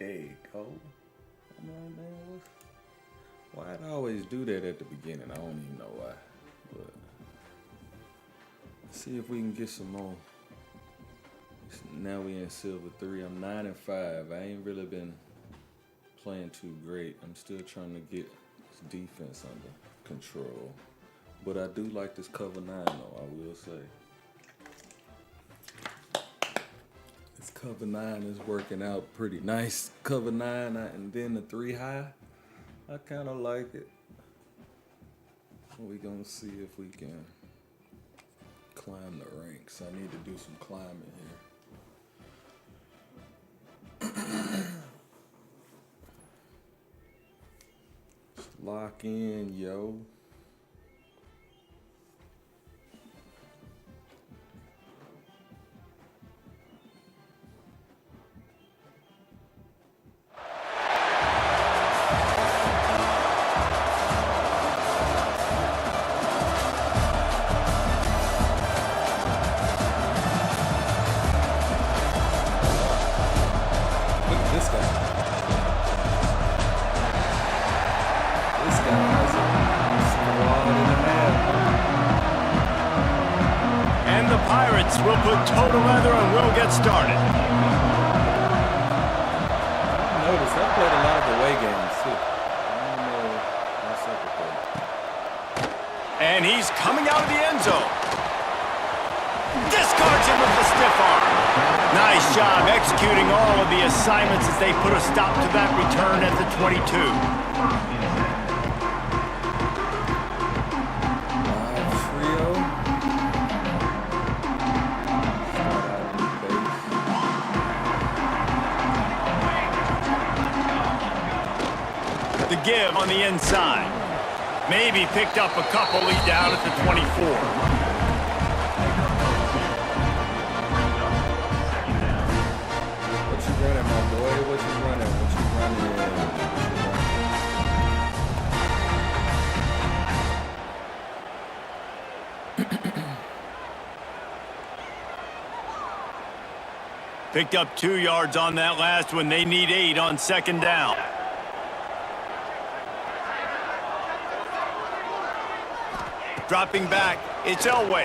There you go. Come on, man. Why'd I always do that at the beginning? I don't even know why. But let's see if we can get some more. Now we in silver 3. I'm 9-5. I ain't really been playing too great. I'm still trying to get this defense under control. But I do like this cover 9 though, I will say. This cover 9 is working out pretty nice. Cover 9 and then the 3 high. I kind of like it. We're gonna see if we can climb the ranks. I need to do some climbing here. Just lock in, yo. We'll put total leather and we'll get started. Notice I played a lot of away games too. I don't know what's up with that. And he's coming out of the end zone. Discards him with the stiff arm. Nice job executing all of the assignments as they put a stop to that return at the 22. Give on the inside. Maybe picked up a couple. He's down at the 24. What you running, my boy? What you running? Picked up 2 yards on that last one. They need 8 on second down. Dropping back, it's Elway.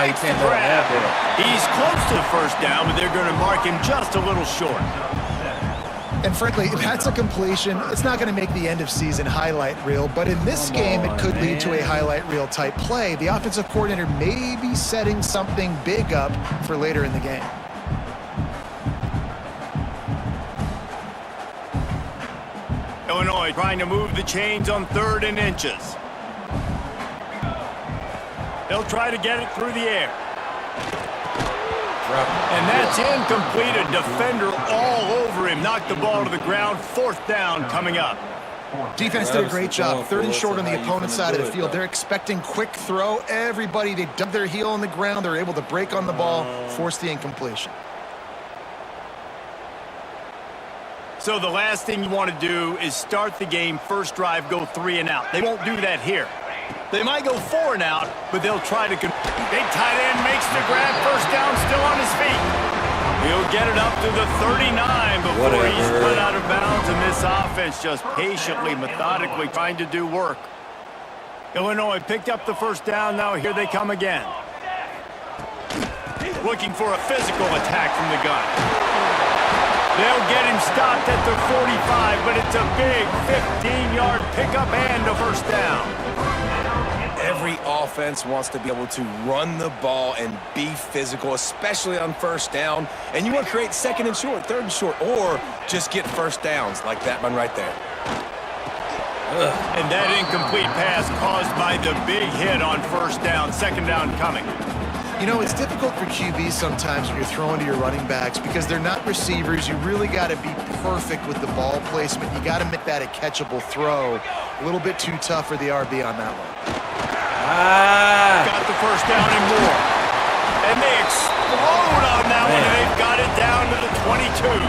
You can't grab it. He's close to the first down, but they're going to mark him just a little short. And frankly, if that's a completion, it's not going to make the end of season highlight reel. But in this game, it could lead to a highlight reel type play. The offensive coordinator may be setting something big up for later in the game. Illinois trying to move the chains on 3rd and inches. They'll try to get it through the air. And that's incomplete. A defender all over him. Knocked the ball to the ground. 4th down coming up. Defense did a great job. 3rd and short on the opponent's side of the field. They're expecting quick throw. Everybody, they dug their heel on the ground. They're able to break on the ball, force the incompletion. So the last thing you want to do is start the game, first drive, go 3 and out. They won't do that here. They might go 4 and out, but they'll try to... Big tight end makes the grab, first down, still on his feet. He'll get it up to the 39 before he's put out of bounds, and this offense just patiently, methodically trying to do work. Illinois picked up the first down, now here they come again. Looking for a physical attack from the gun. They'll get him stopped at the 45, but it's a big 15-yard pickup and a first down. Every offense wants to be able to run the ball and be physical, especially on first down. And you want to create 2nd and short, 3rd and short, or just get first downs like that one right there. And that incomplete pass caused by the big hit on first down, 2nd down coming. You know, it's difficult for QBs sometimes when you're throwing to your running backs because they're not receivers. You really got to be perfect with the ball placement. You got to make that a catchable throw. A little bit too tough for the RB on that one. Got the first down and more. And they explode on that one, and they've got it down to the 22.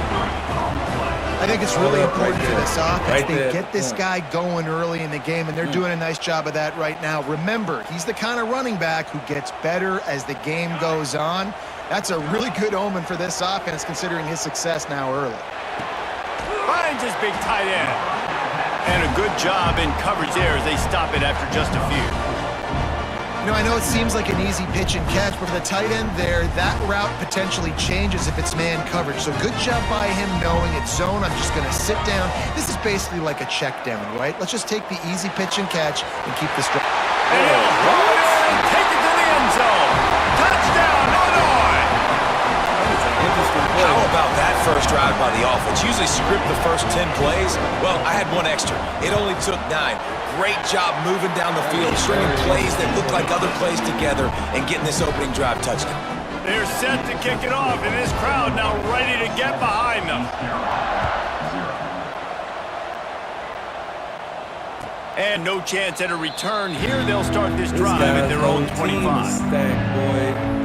I think think it's really important for this offense. They get this point. guy going early in the game, and they're doing a nice job of that right now. Remember, he's the kind of running back who gets better as the game goes on. That's a really good omen for this offense, considering his success now early. Finds his big tight end. And a good job in coverage there as they stop it after just a few. You know, I know it seems like an easy pitch and catch, but for the tight end there, that route potentially changes if it's man coverage. So good job by him knowing it's zone. I'm just going to sit down. This is basically like a check down, right? Let's just take the easy pitch and catch and keep this drive. And he'll throw it in and take it to the end zone. Touchdown, Illinois! How about that first drive by the offense? Usually script the first 10 plays. Well, I had one extra. It only took 9. Great job moving down the field, stringing plays that look like other plays together, and getting this opening drive touchdown. They're set to kick it off, and this crowd now ready to get behind them. And no chance at a return here. They'll start this drive at their own 25. Stack, boy.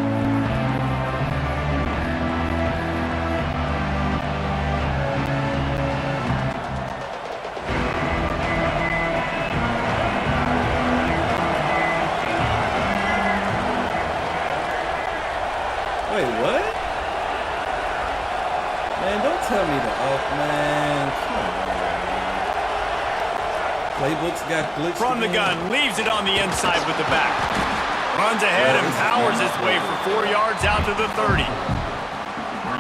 Wait, what? Man, don't tell me the off, man. Come on, man. Playbooks got glitched From the again. gun, leaves it on the inside with the back. Runs ahead and powers his way for 4 yards out to the 30.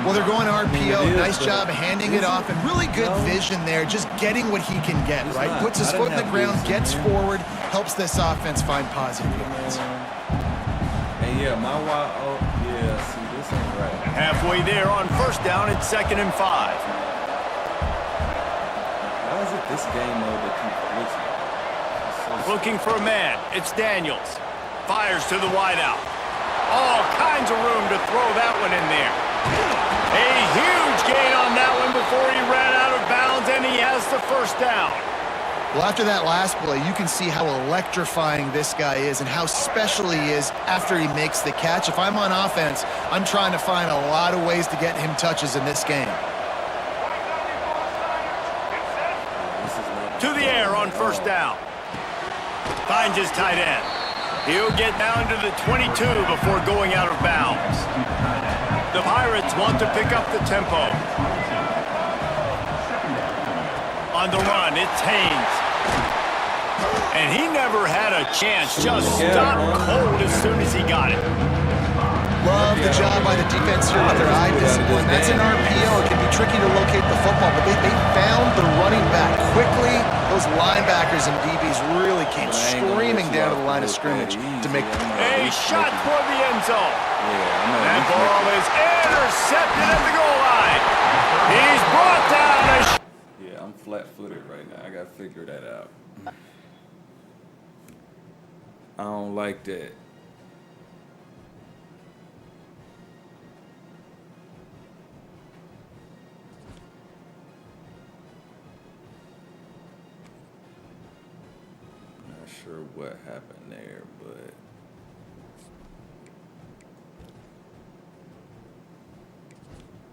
Well, they're going RPO. It is, Nice but job handing it off, and really good vision there, just getting what he can get, It's right? not. Puts his I foot in didn't the have ground, this. gets forward, helps this offense find positive yards. And yeah, my wild, oh, yeah, see, this ain't right. Halfway there on first down, it's 2nd and 5. Why is it this game mode that keeps glitching? It's so Looking for a man. It's Daniels. Fires to the wideout. All kinds of room to throw that one in there. A huge gain on that one before he ran out of bounds, and he has the first down. Well, after that last play, you can see how electrifying this guy is and how special he is after he makes the catch. If I'm on offense, I'm trying to find a lot of ways to get him touches in this game. this is not To the air on first down. Finds his tight end. He'll get down to the 22 before going out of bounds. The Pirates want to pick up the tempo. On the run, it's Haynes. And he never had a chance. Just stopped cold as soon as he got it. Love the job by the defense here with their eye discipline. That's an RPO. It can be tricky to locate the football, but they found the running back quickly. Those linebackers and DBs really came screaming down to the line of scrimmage to make A shot for the end zone. That Yeah, ball is intercepted at the goal line. He's brought down. yeah, I'm flat-footed right now. I gotta figure that out. I don't like that. Not sure what happened there, but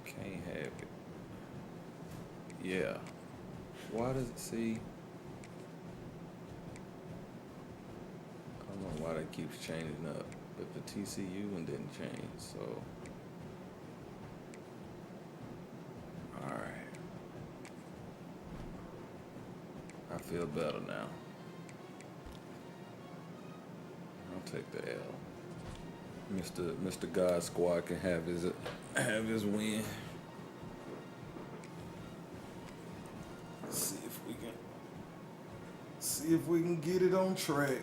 can't have it. Yeah. Why does it see? I don't know why that keeps changing up, but the TCU one didn't change, so. Alright. I feel better now. I'll take the L. Mr. God Squad can have his win. See if we can get it on track.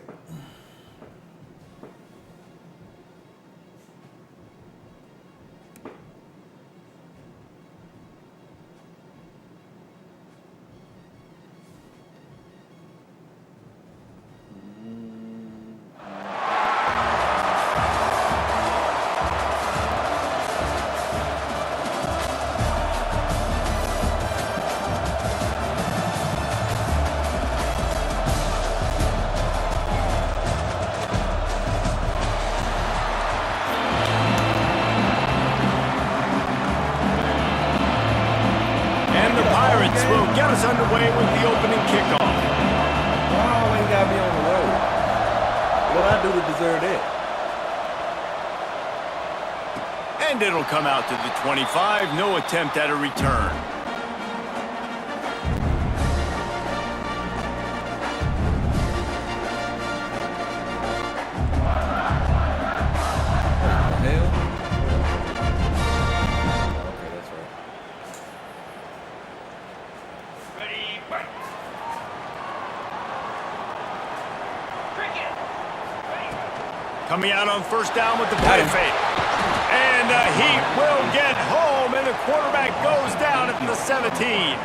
Offense will get us underway with the opening kickoff. Oh, ain't got me on the road. What I do to deserve that? And it'll come out to the 25. No attempt at a return. Hell. Okay, that's right. Coming out on first down with the play fake. And he will get home, and the quarterback goes down at the 17.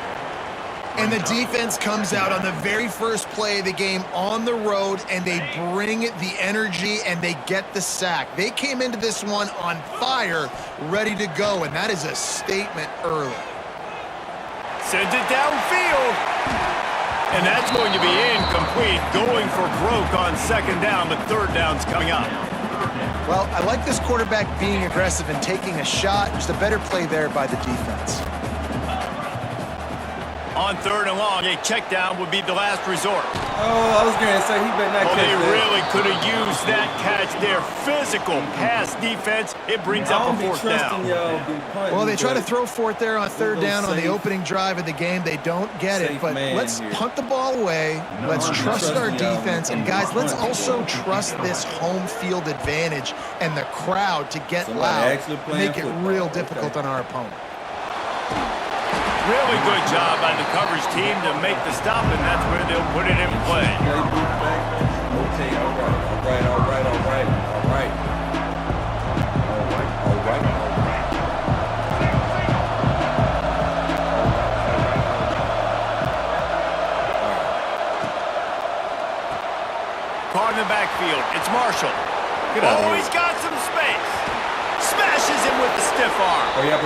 And the defense comes out on the very first play of the game on the road, and they bring the energy, and they get the sack. They came into this one on fire, ready to go, and that is a statement early. Sends it downfield. And that's going to be incomplete, going for broke on second down, but third down's coming up. Well, I like this quarterback being aggressive and taking a shot. Just a better play there by the defense. On third and long, a check down would be the last resort. Oh, I was going to say he better not catch They that. really could have used that catch there. Physical pass defense. It brings up a fourth down. Well, they try to throw fourth there on third down on the opening drive of the game. They don't get it, but let's punt the ball away. Let's trust our defense. And, guys, let's also trust this home field advantage and the crowd to get loud, make it real difficult on our opponent. Really good job by the coverage team to make the stop, and that's where they'll put it in play. Okay, all right. Caught in the backfield. It's Marshall. Oh, he's got some space. Smashes him with the stiff arm. Hurry up. A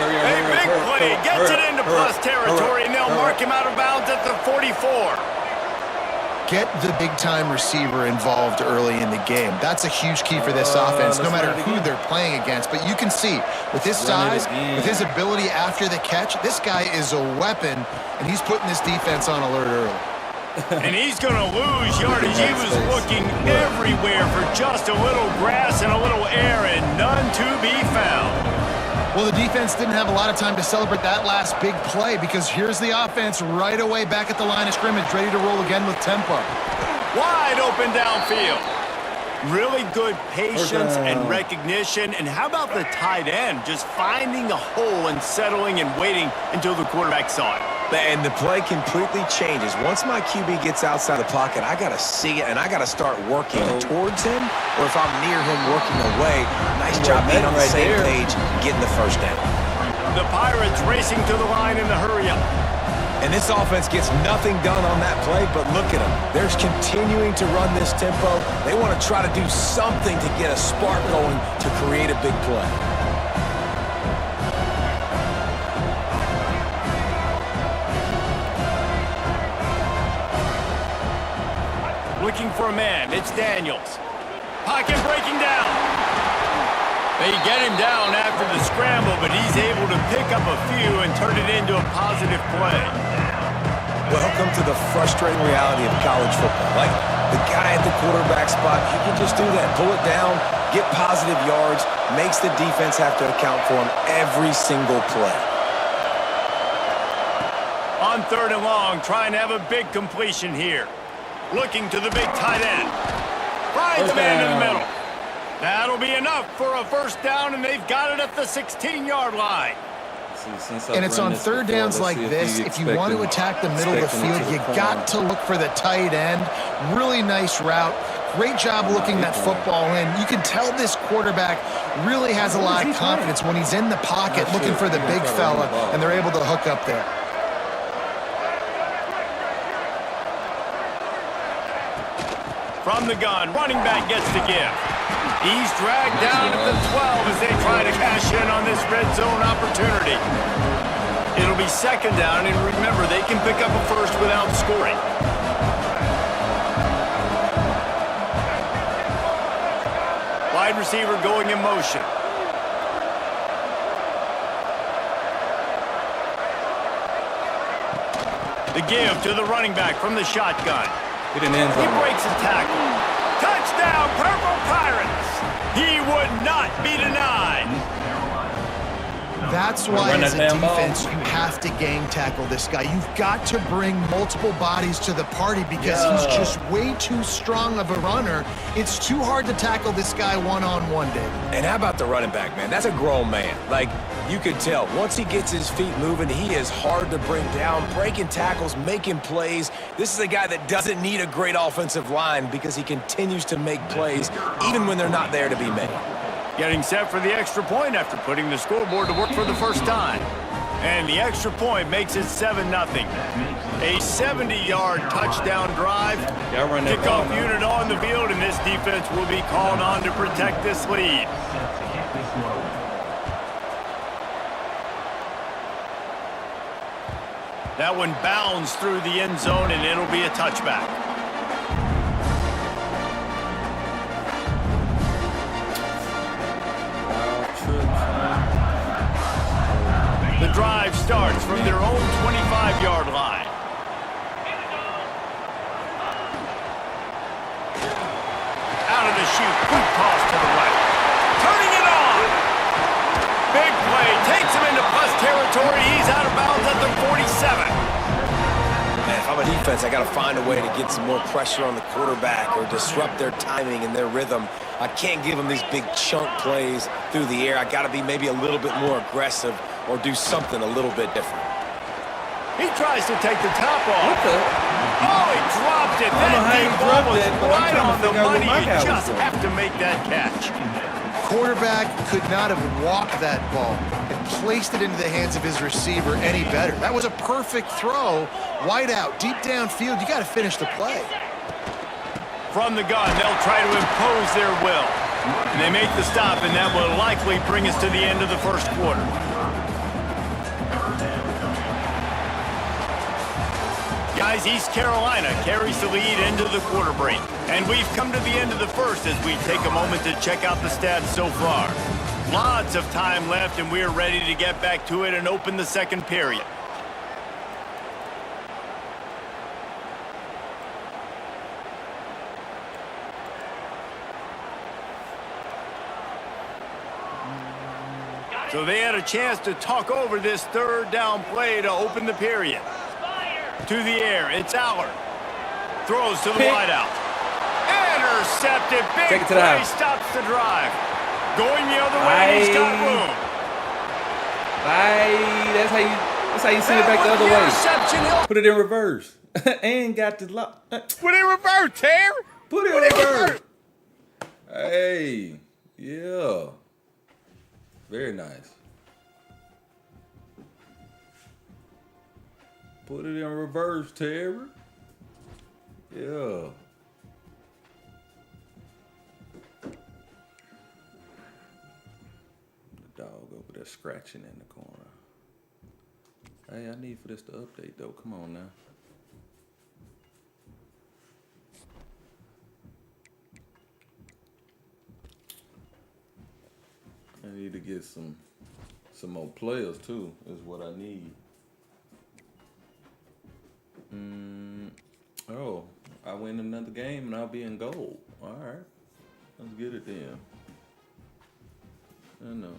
big play. Gets it into plus territory, and they'll mark him out of bounds at the 44. Get the big-time receiver involved early in the game. That's a huge key for this offense, no matter who they're playing against. But you can see, with his size, with his ability after the catch, this guy is a weapon, and he's putting this defense on alert early. And he's going to lose yardage. He was looking everywhere for just a little grass and a little air, and none to be found. Well, the defense didn't have a lot of time to celebrate that last big play because here's the offense right away back at the line of scrimmage, ready to roll again with tempo. Wide open downfield. Really good patience and recognition. And how about the tight end just finding a hole and settling and waiting until the quarterback saw it? And the play completely changes. Once my QB gets outside the pocket, I got to see it, and I got to start working towards him, or if I'm near him working away, nice job being on the same page, getting the first down. The Pirates racing to the line in the hurry-up. And this offense gets nothing done on that play, but look at them. They're continuing to run this tempo. They want to try to do something to get a spark going to create a big play. Looking for a man. It's Daniels. Pocket breaking down. They get him down after the scramble, but he's able to pick up a few and turn it into a positive play. Welcome to the frustrating reality of college football. Like the guy at the quarterback spot, he can just do that. Pull it down, get positive yards, makes the defense have to account for him every single play. On third and long, trying to have a big completion here. Looking to the big tight end. Finds the man in the middle. That'll be enough for a first down, and they've got it at the 16-yard line. And it's on third downs like this. If you want to attack the middle of the field, you got to look for the tight end. Really nice route. Great job looking that football in. You can tell this quarterback really has a lot of confidence when he's in the pocket looking for the big fella, and they're able to hook up there. From the gun, running back gets the gift. He's dragged down at the 12 as they try to cash in on this red zone opportunity. It'll be second down, and remember, they can pick up a first without scoring. Wide receiver going in motion. The give to the running back from the shotgun. Get an end He zone. breaks a tackle. Touchdown, Purple Pirates! He would not be denied. That's why, Run as that a damn ball. defense, you have to gang tackle this guy. You've got to bring multiple bodies to the party because he's just way too strong of a runner. It's too hard to tackle this guy one-on-one, David. And how about the running back, man? That's a grown man. Like, you can tell, once he gets his feet moving, he is hard to bring down, breaking tackles, making plays. This is a guy that doesn't need a great offensive line because he continues to make plays even when they're not there to be made. Getting set for the extra point after putting the scoreboard to work for the first time. And the extra point makes it 7-0. A 70-yard touchdown drive. Y'all run that ball, Kickoff man. unit on the field, and this defense will be called on to protect this lead. That one bounds through the end zone, and it'll be a touchback. The drive starts from their own 25-yard line. Out of the chute, quick toss to the right. Turning it on. Big play, takes him into plus territory. He's out of bounds at the 47. Man, if I'm a defense, I got to find a way to get some more pressure on the quarterback or disrupt their timing and their rhythm. I can't give them these big chunk plays through the air. I got to be maybe a little bit more aggressive or do something a little bit different. He tries to take the top off. What the? Oh, he dropped it. I don't know how That he deep ball dropped was it, but I'm right trying to on the figure out what money. my You guy was just doing. have to make that catch. Quarterback could not have walked that ball and placed it into the hands of his receiver any better. That was a perfect throw. Wide out, deep downfield. You got to finish the play. From the gun, they'll try to impose their will. And they make the stop, and that will likely bring us to the end of the first quarter. Guys, East Carolina carries the lead into the quarter break. And we've come to the end of the first as we take a moment to check out the stats so far. Lots of time left, and we're ready to get back to it and open the second period. So they had a chance to talk over this third down play to open the period. To the air, it's Allard. Throws to the Pick. wideout. Intercepted. Big Take it to the play house. stops the drive. Going the other way, he's got room. Bye. That's how you send it back the other way. Interception. He'll Put it in reverse. And got the lock. put it in reverse, Terry. Put it in reverse. Hey. Yeah. Very nice. Put it in reverse, Terry. Yeah. The dog over there scratching in the corner. Hey, I need for this to update though. Come on now. I need to get some more players too, is what I need. Oh, I win another game and I'll be in gold. All right, let's get it then. I know.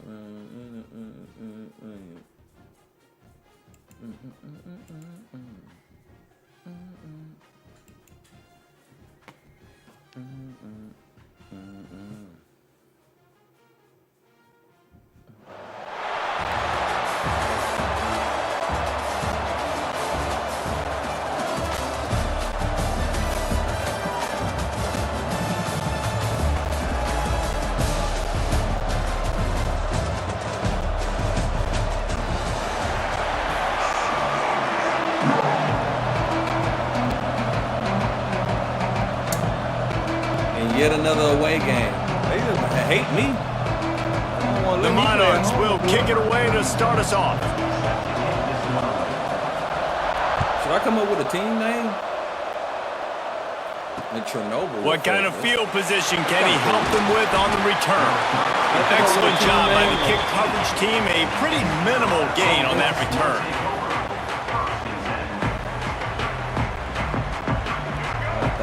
Yet another away game. They just hate me. They don't wanna The let me play at Monarchs home. will kick it away to start us off. Should I come up with a team name? In Chernobyl. What kind of field position can he help them with on the return? Excellent job by the kick coverage team. A pretty minimal gain on that return.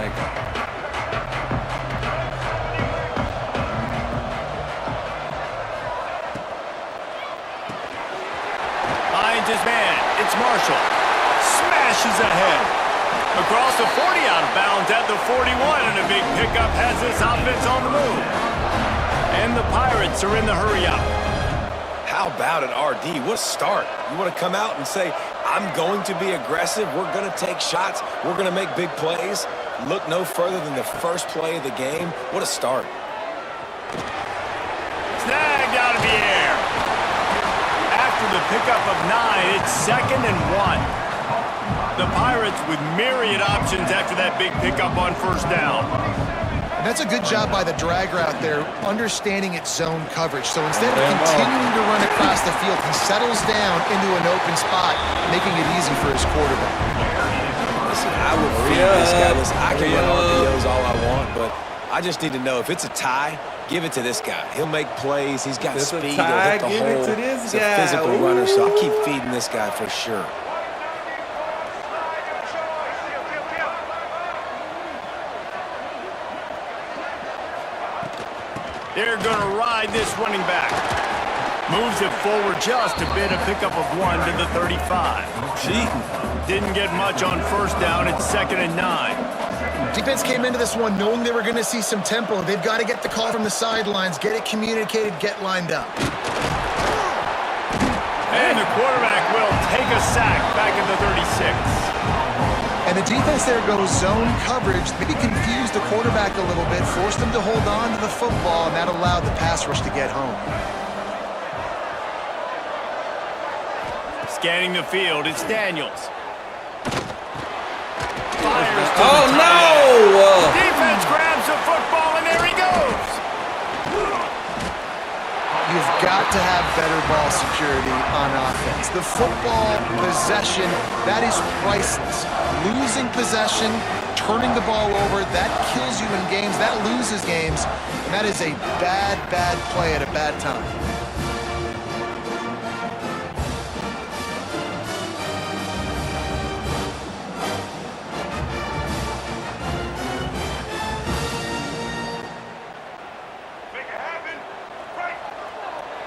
Thank you. Finds his man. It's Marshall. Smashes ahead. Across the 40, out of bounds at the 41, and a big pickup has this offense on the move. And the Pirates are in the hurry-up. How about it, RD? What a start. You want to come out and say, I'm going to be aggressive, we're going to take shots, we're going to make big plays. Look no further than the first play of the game. What a start. Snagged out of the air. After the pickup of 9, it's 2nd and 1. The Pirates with myriad options after that big pickup on first down. And that's a good job by the drag route there, understanding its zone coverage. So instead of continuing to run across the field, he settles down into an open spot, making it easy for his quarterback. Listen, I would feed this guy. Listen, I can run RPOs all I want, but I just need to know if it's a tie, give it to this guy. He'll make plays. He's got speed. He'll hit the hole. He's a physical runner, so I'll keep feeding this guy for sure. They're going to ride this running back. Moves it forward just a bit, a pickup of 1 to the 35. Didn't get much on first down. It's 2nd and 9. Defense came into this one knowing they were going to see some tempo. They've got to get the call from the sidelines, get it communicated, get lined up. And the quarterback will take a sack back at the 36. And the defense there goes zone coverage, maybe confused the quarterback a little bit, forced him to hold on to the football, and that allowed the pass rush to get home. Scanning the field, it's Daniels. Fires to Oh, the no! Defense grabs the football, and there he goes. You've got to have better ball security on offense. The football possession, that is priceless. Losing possession, turning the ball over, that kills you in games, that loses games, and that is a bad, bad play at a bad time.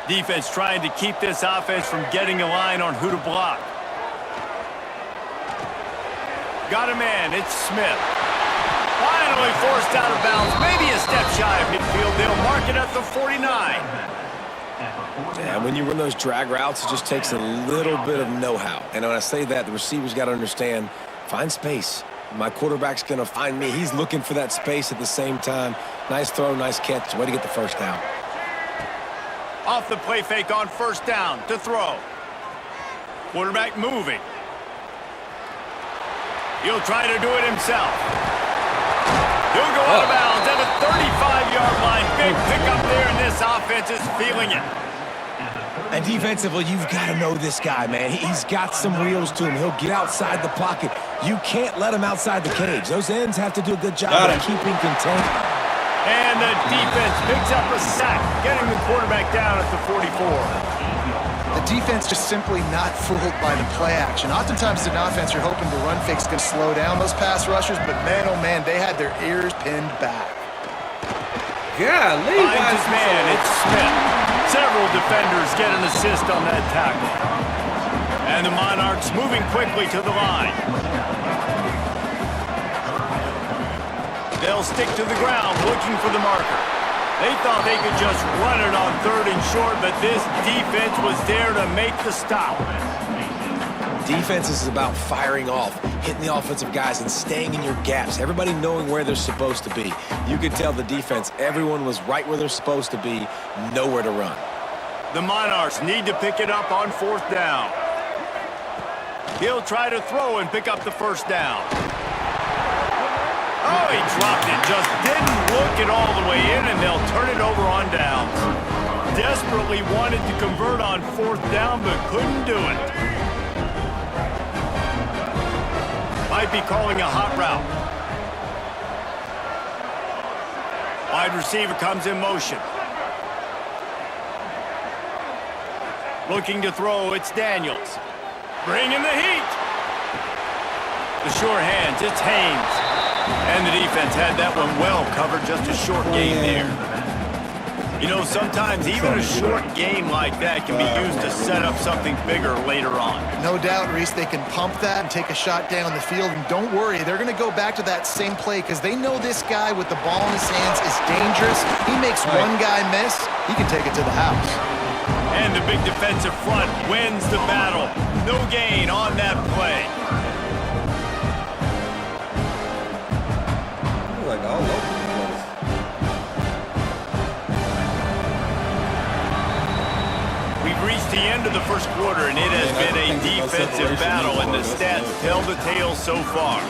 Defense trying to keep this offense from getting a line on who to block. Got a man, it's Smith. Finally forced out of bounds, maybe a step shy of midfield. They'll mark it at the 49. Yeah, when you run those drag routes, it just takes a little bit of know-how. And when I say that, the receiver's got to understand, find space. My quarterback's going to find me. He's looking for that space at the same time. Nice throw, nice catch. Way to get the first down. Off the play fake on first down to throw. Quarterback moving. He'll try to do it himself. He'll go out of bounds at the 35-yard line. Big pickup there, and this offense is feeling it. And defensively, you've got to know this guy, man. He's got some wheels to him. He'll get outside the pocket. You can't let him outside the cage. Those ends have to do a good job of keeping contained. And the defense picks up a sack, getting the quarterback down at the 44. The defense just simply not fooled by the play action. Oftentimes, as an offense, you're hoping the run fake's going to slow down those pass rushers, but man, oh man, they had their ears pinned back. Yeah, Finds his man, it's Smith. Several defenders get an assist on that tackle. And the Monarchs moving quickly to the line. They'll stick to the ground looking for the marker. They thought they could just run it on 3rd and short, but this defense was there to make the stop. Defense is about firing off, hitting the offensive guys, and staying in your gaps. Everybody knowing where they're supposed to be. You could tell the defense, everyone was right where they're supposed to be, nowhere to run. The Monarchs need to pick it up on 4th down. He'll try to throw and pick up the first down. Oh, he dropped it, just didn't look it all the way in, and they'll turn it over on downs. Desperately wanted to convert on 4th down, but couldn't do it. Might be calling a hot route. Wide receiver comes in motion. Looking to throw, it's Daniels. Bringing the heat. The sure hands, it's Haynes. And the defense had that one well covered, just a short gain there. You know, sometimes even a short gain like that can be used to set up something bigger later on. No doubt, Reese, they can pump that and take a shot down the field. And don't worry, they're going to go back to that same play because they know this guy with the ball in his hands is dangerous. He makes one guy miss, he can take it to the house. And the big defensive front wins the battle. No gain on that play. Like all over the place. We've reached the end of the first quarter, and it has been a defensive battle, and the stats tell the tale so far.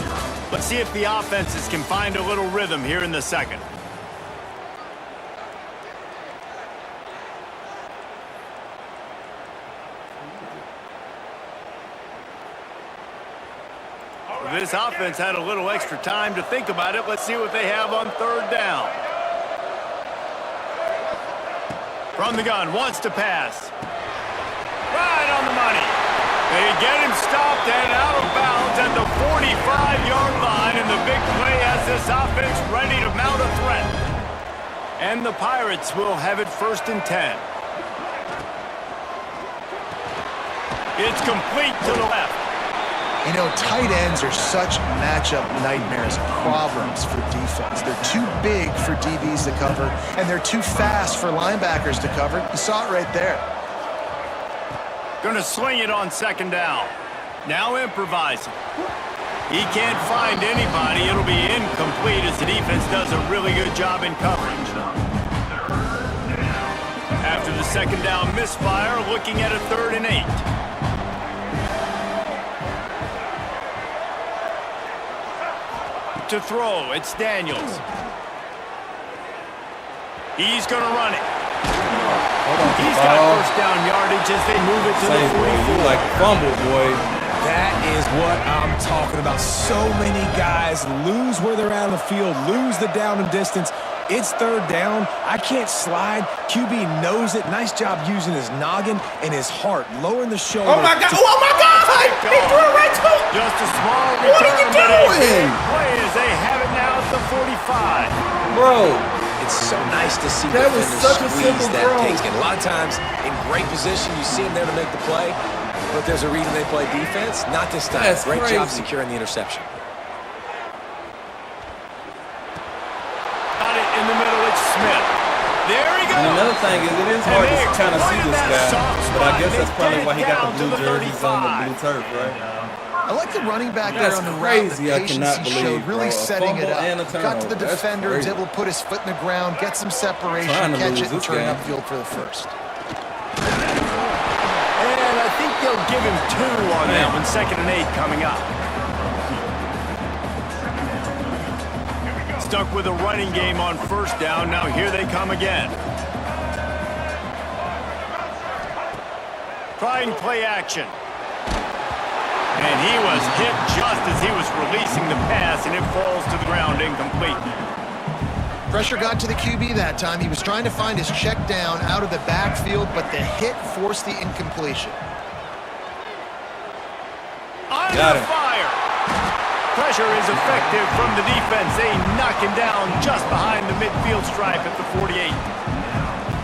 Let's see if the offenses can find a little rhythm here in the second. This offense had a little extra time to think about it. Let's see what they have on third down. From the gun, wants to pass. Right on the money. They get him stopped and out of bounds at the 45-yard line, and the big play has this offense ready to mount a threat. And the Pirates will have it 1st and 10. It's complete to the left. You know, tight ends are such matchup nightmares, problems for defense. They're too big for DBs to cover, and they're too fast for linebackers to cover. You saw it right there. Gonna sling it on 2nd down. Now improvising. He can't find anybody. It'll be incomplete as the defense does a really good job in coverage. After the 2nd down misfire, looking at a 3rd and 8. To throw, it's Daniels. He's gonna run it. He's got 1st down yardage as they move it to the 44. You like fumble, boy. That is what I'm talking about. So many guys lose where they're out of the field, lose the down and distance. It's 3rd down. I can't slide. QB knows it. Nice job using his noggin and his heart, lowering the shoulder. Oh, my God. Oh, my God. He threw it right to him. Just a small return. What are you doing? Play as they have it now at the 45. Bro. It's so nice to see That was such a squeeze simple that throw. takes it. A lot of times in great position, you see him there to make the play, but there's a reason they play defense. Not this time. That's Great crazy. job securing the interception. Got it in the middle. It's Smith. There he goes. And another thing is, it is hard to kind of see this guy, but I guess that's probably why he got the blue jerseys on the blue turf, right? I like the running back That's there on the route. crazy. The I patience cannot he believe, showed, really bro. A setting it fumble and a up. Got to the turnover. That's defender, was crazy. able to put his foot in the ground, get some separation, Trying to catch lose it, and this turn game. upfield for the 1st. And I think they'll give him 2 on that one. 2nd and 8 coming up. Stuck with a running game on 1st down. Now here they come again. Trying play action. And he was hit just as he was releasing the pass, and it falls to the ground incomplete. Pressure got to the QB that time. He was trying to find his check down out of the backfield, but the hit forced the incompletion. Under fire. Pressure is effective from the defense. They knock him down just behind the midfield stripe at the 48.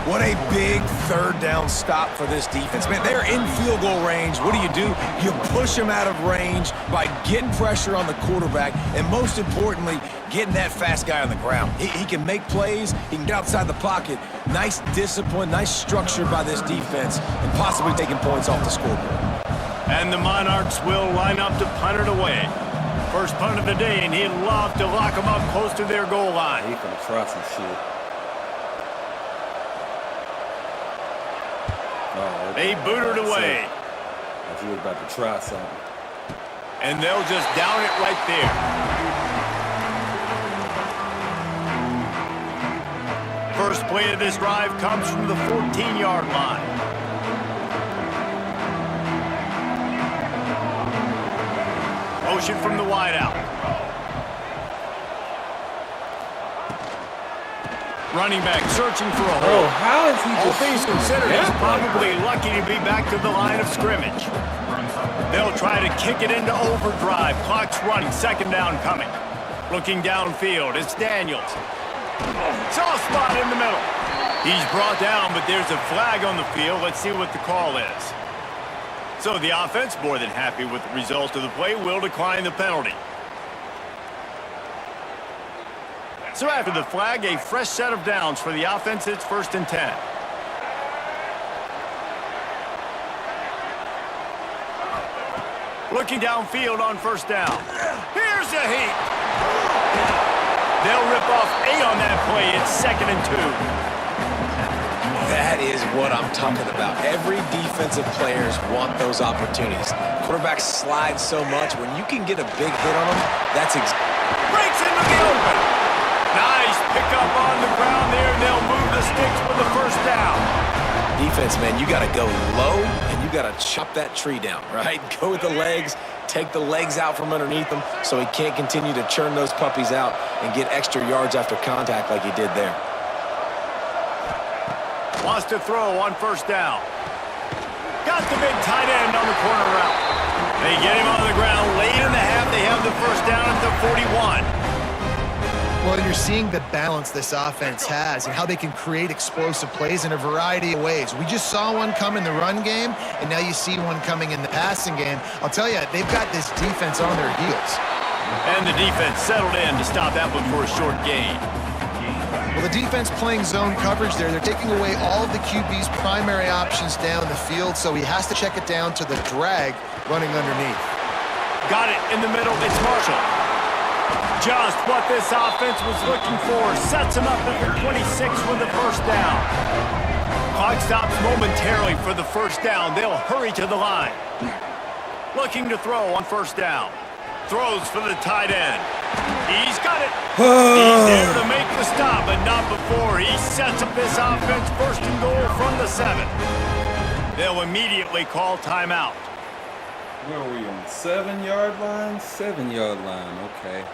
What a big 3rd down stop for this defense. Man, they're in field goal range. What do? You push them out of range by getting pressure on the quarterback and, most importantly, getting that fast guy on the ground. He can make plays. He can get outside the pocket. Nice discipline, nice structure by this defense, and possibly taking points off the scoreboard. And the Monarchs will line up to punt it away. First punt of the day, and he'd love to lock them up close to their goal line. He can try some shit. Oh, They boot it away. I thought you were about to try something. And they'll just down it right there. First play of this drive comes from the 14-yard line. Motion from the wideout. Running back searching for a hole. Bro, how is he All just things considered, he's probably lucky to be back to the line of scrimmage. They'll try to kick it into overdrive. Clock's running. 2nd down coming. Looking downfield, it's Daniels. Soft spot in the middle. He's brought down, but there's a flag on the field. Let's see what the call is. So the offense, more than happy with the result of the play, will decline the penalty. So after the flag, a fresh set of downs for the offense. It's 1st and 10. Looking downfield on 1st down. Here's a heat. They'll rip off 8 on that play. It's 2nd and 2. That is what I'm talking about. Every defensive players want those opportunities. Quarterbacks slide so much. When you can get a big hit on them, that's breaks into the open. Nice pickup on the ground there, and they'll move the sticks for the 1st down. Defense, man, you got to go low, and you got to chop that tree down, right? Go with the legs, take the legs out from underneath him so he can't continue to churn those puppies out and get extra yards after contact like he did there. Wants to throw on 1st down. Got the big tight end on the corner route. They get him on the ground. Late in the half, they have the 1st down at the 41. Well, you're seeing the balance this offense has and how they can create explosive plays in a variety of ways. We just saw one come in the run game, and now you see one coming in the passing game. I'll tell you, they've got this defense on their heels. And the defense settled in to stop that one for a short gain. Well, the defense playing zone coverage there, they're taking away all of the QB's primary options down the field, so he has to check it down to the drag running underneath. Got it in the middle. It's Marshall. Just what this offense was looking for. Sets him up at the 26 with the 1st down. Clock stops momentarily for the 1st down. They'll hurry to the line. Looking to throw on 1st down. Throws for the tight end. He's got it. He's there to make the stop, but not before. He sets up this offense 1st and goal from the 7. They'll immediately call timeout. Where are we on? 7-yard line? 7-yard line, okay.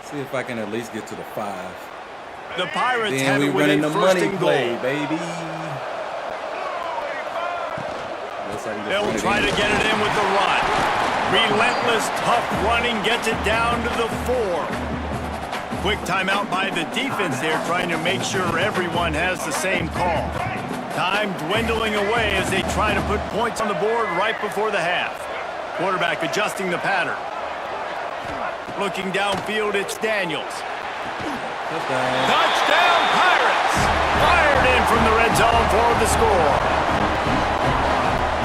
See if I can at least get to the 5. The Pirates then have we it with running a the 1st money and play, goal. baby. They'll try to get it in with the run. Relentless, tough running gets it down to the 4. Quick timeout by the defense there, trying to make sure everyone has the same call. Time dwindling away as they try to put points on the board right before the half. Quarterback adjusting the pattern. Looking downfield, it's Daniels. Touchdown, Pirates! Fired in from the red zone for the score.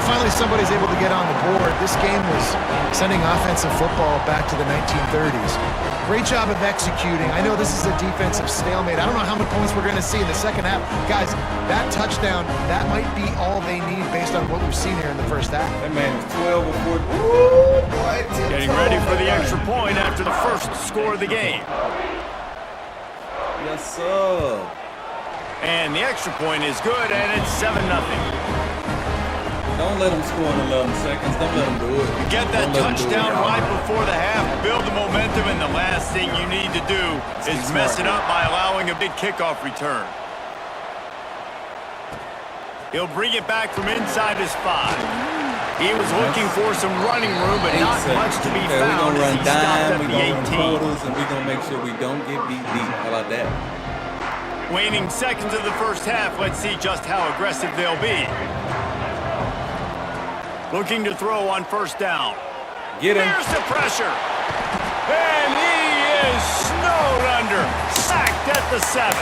Finally, somebody's able to get on the board. This game was sending offensive football back to the 1930s. Great job of executing. I know this is a defensive stalemate. I don't know how many points we're going to see in the 2nd half. Guys, that touchdown, that might be all they need based on what we've seen here in the 1st half. That man is 12 or 14. Ooh, boy, Getting ready for the extra point after the 1st score of the game. Yes, sir. And the extra point is good, and it's 7-0. Don't let them score in 11 seconds. Don't let them do it. Get that touchdown right before the half. Build the momentum, and the last thing you need to do is mess it up by allowing a big kickoff return. He'll bring it back from inside his 5. He was looking for some running room, but not much to be found. We're going to run dime, we're we're going to run quarters, and we're going to make sure we don't get beat deep. How about that? Waning seconds of the 1st half. Let's see just how aggressive they'll be. Looking to throw on 1st down. Get him. Here's the pressure. And he is snowed under. Sacked at the 7.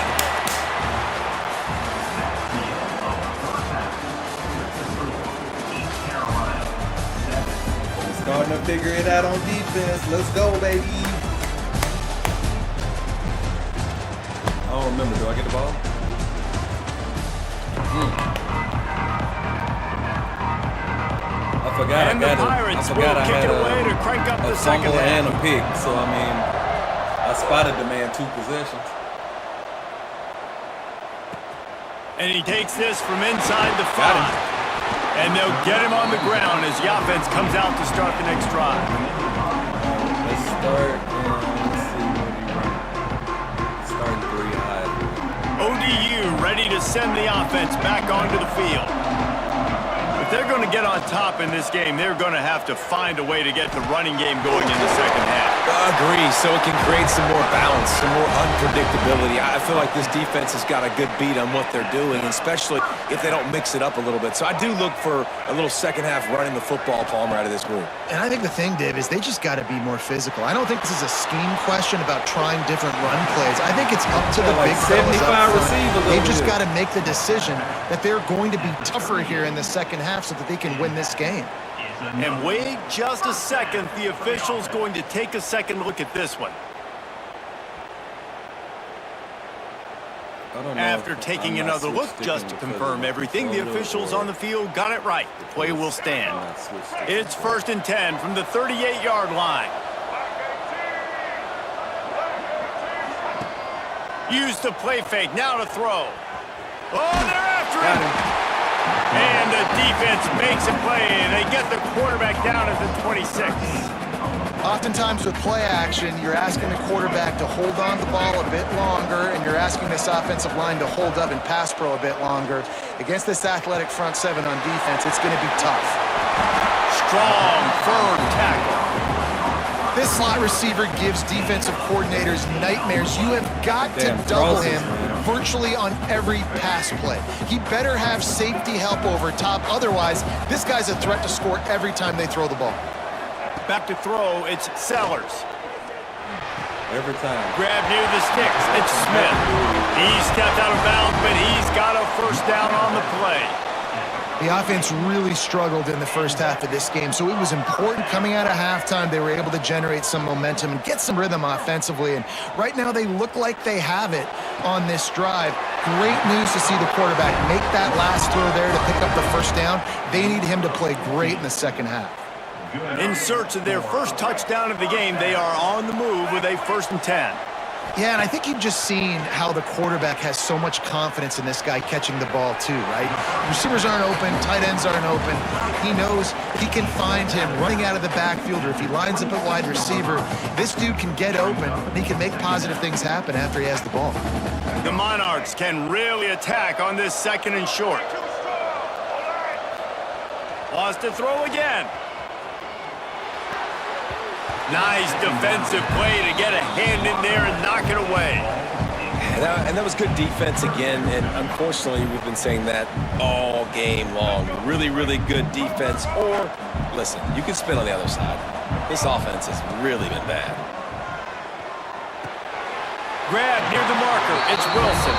Starting to figure it out on defense. Let's go, baby. I don't remember. Do I get the ball? I forgot And the Pirates will kick it away to crank up the 2nd half. And a pick. So, I mean, I spotted the man 2 possessions. And he takes this from inside the 5. And they'll get him on the ground as the offense comes out to start the next drive. Let's start. Let's see what he runs. Starting 3 high. ODU ready to send the offense back onto the field. If they're going to get on top top in this game, they're going to have to find a way to get the running game going in the second half. Agree, so it can create some more balance, some more unpredictability. I feel like this defense has got a good beat on what they're doing, especially if they don't mix it up a little bit. So I do look for a little second half running the football, Palmer, out of this group. And I think the thing, Dave, is they just got to be more physical. I don't think this is a scheme question about trying different run plays. I think it's up to the like big fellas 75 up front. receivers They've over just here. got to make the decision that they're going to be tougher here in the second half so that they can win this game. And wait just a second. The official's going to take a second look at this one. I don't know After if taking I'm not another look, switch just to sticking confirm because everything, the of officials or on the field got it right. The play will stand. I'm not switch sticking. It's 1st and 10 from the 38-yard line. Use the play fake, now to throw. Oh, they're after him! And the defense makes a play. They get the quarterback down at the 26. Oftentimes with play action, you're asking the quarterback to hold on the ball a bit longer, and you're asking this offensive line to hold up and pass pro a bit longer. Against this athletic front seven on defense, it's going to be tough. Strong, firm tackle. This slot receiver gives defensive coordinators nightmares. You have got to Damn double crosses, him man. virtually on every pass play. He better have safety help over top. Otherwise, this guy's a threat to score every time they throw the ball. Back to throw, it's Sellers. Every time. Grab near the sticks, it's Smith. He stepped out of bounds, but he's got a first down on the play. The offense really struggled in the first half of this game, so it was important coming out of halftime. They were able to generate some momentum and get some rhythm offensively, and right now they look like they have it on this drive. Great news to see the quarterback make that last throw there to pick up the first down. They need him to play great in the second half. In search of their first touchdown of the game, they are on the move with a 1st and 10. Yeah, and I think you've just seen how the quarterback has so much confidence in this guy catching the ball too, right? Receivers aren't open, tight ends aren't open. He knows he can find him running out of the backfield, or if he lines up at wide receiver, this dude can get open, and he can make positive things happen after he has the ball. The Monarchs can really attack on this 2nd and short. Lost to throw again. Nice defensive play to get a hand in there and knock it away. And that was good defense again, and unfortunately, we've been saying that all game long. Really, really good defense, or, listen, you can spin on the other side. This offense has really been bad. Grab near the marker, it's Wilson.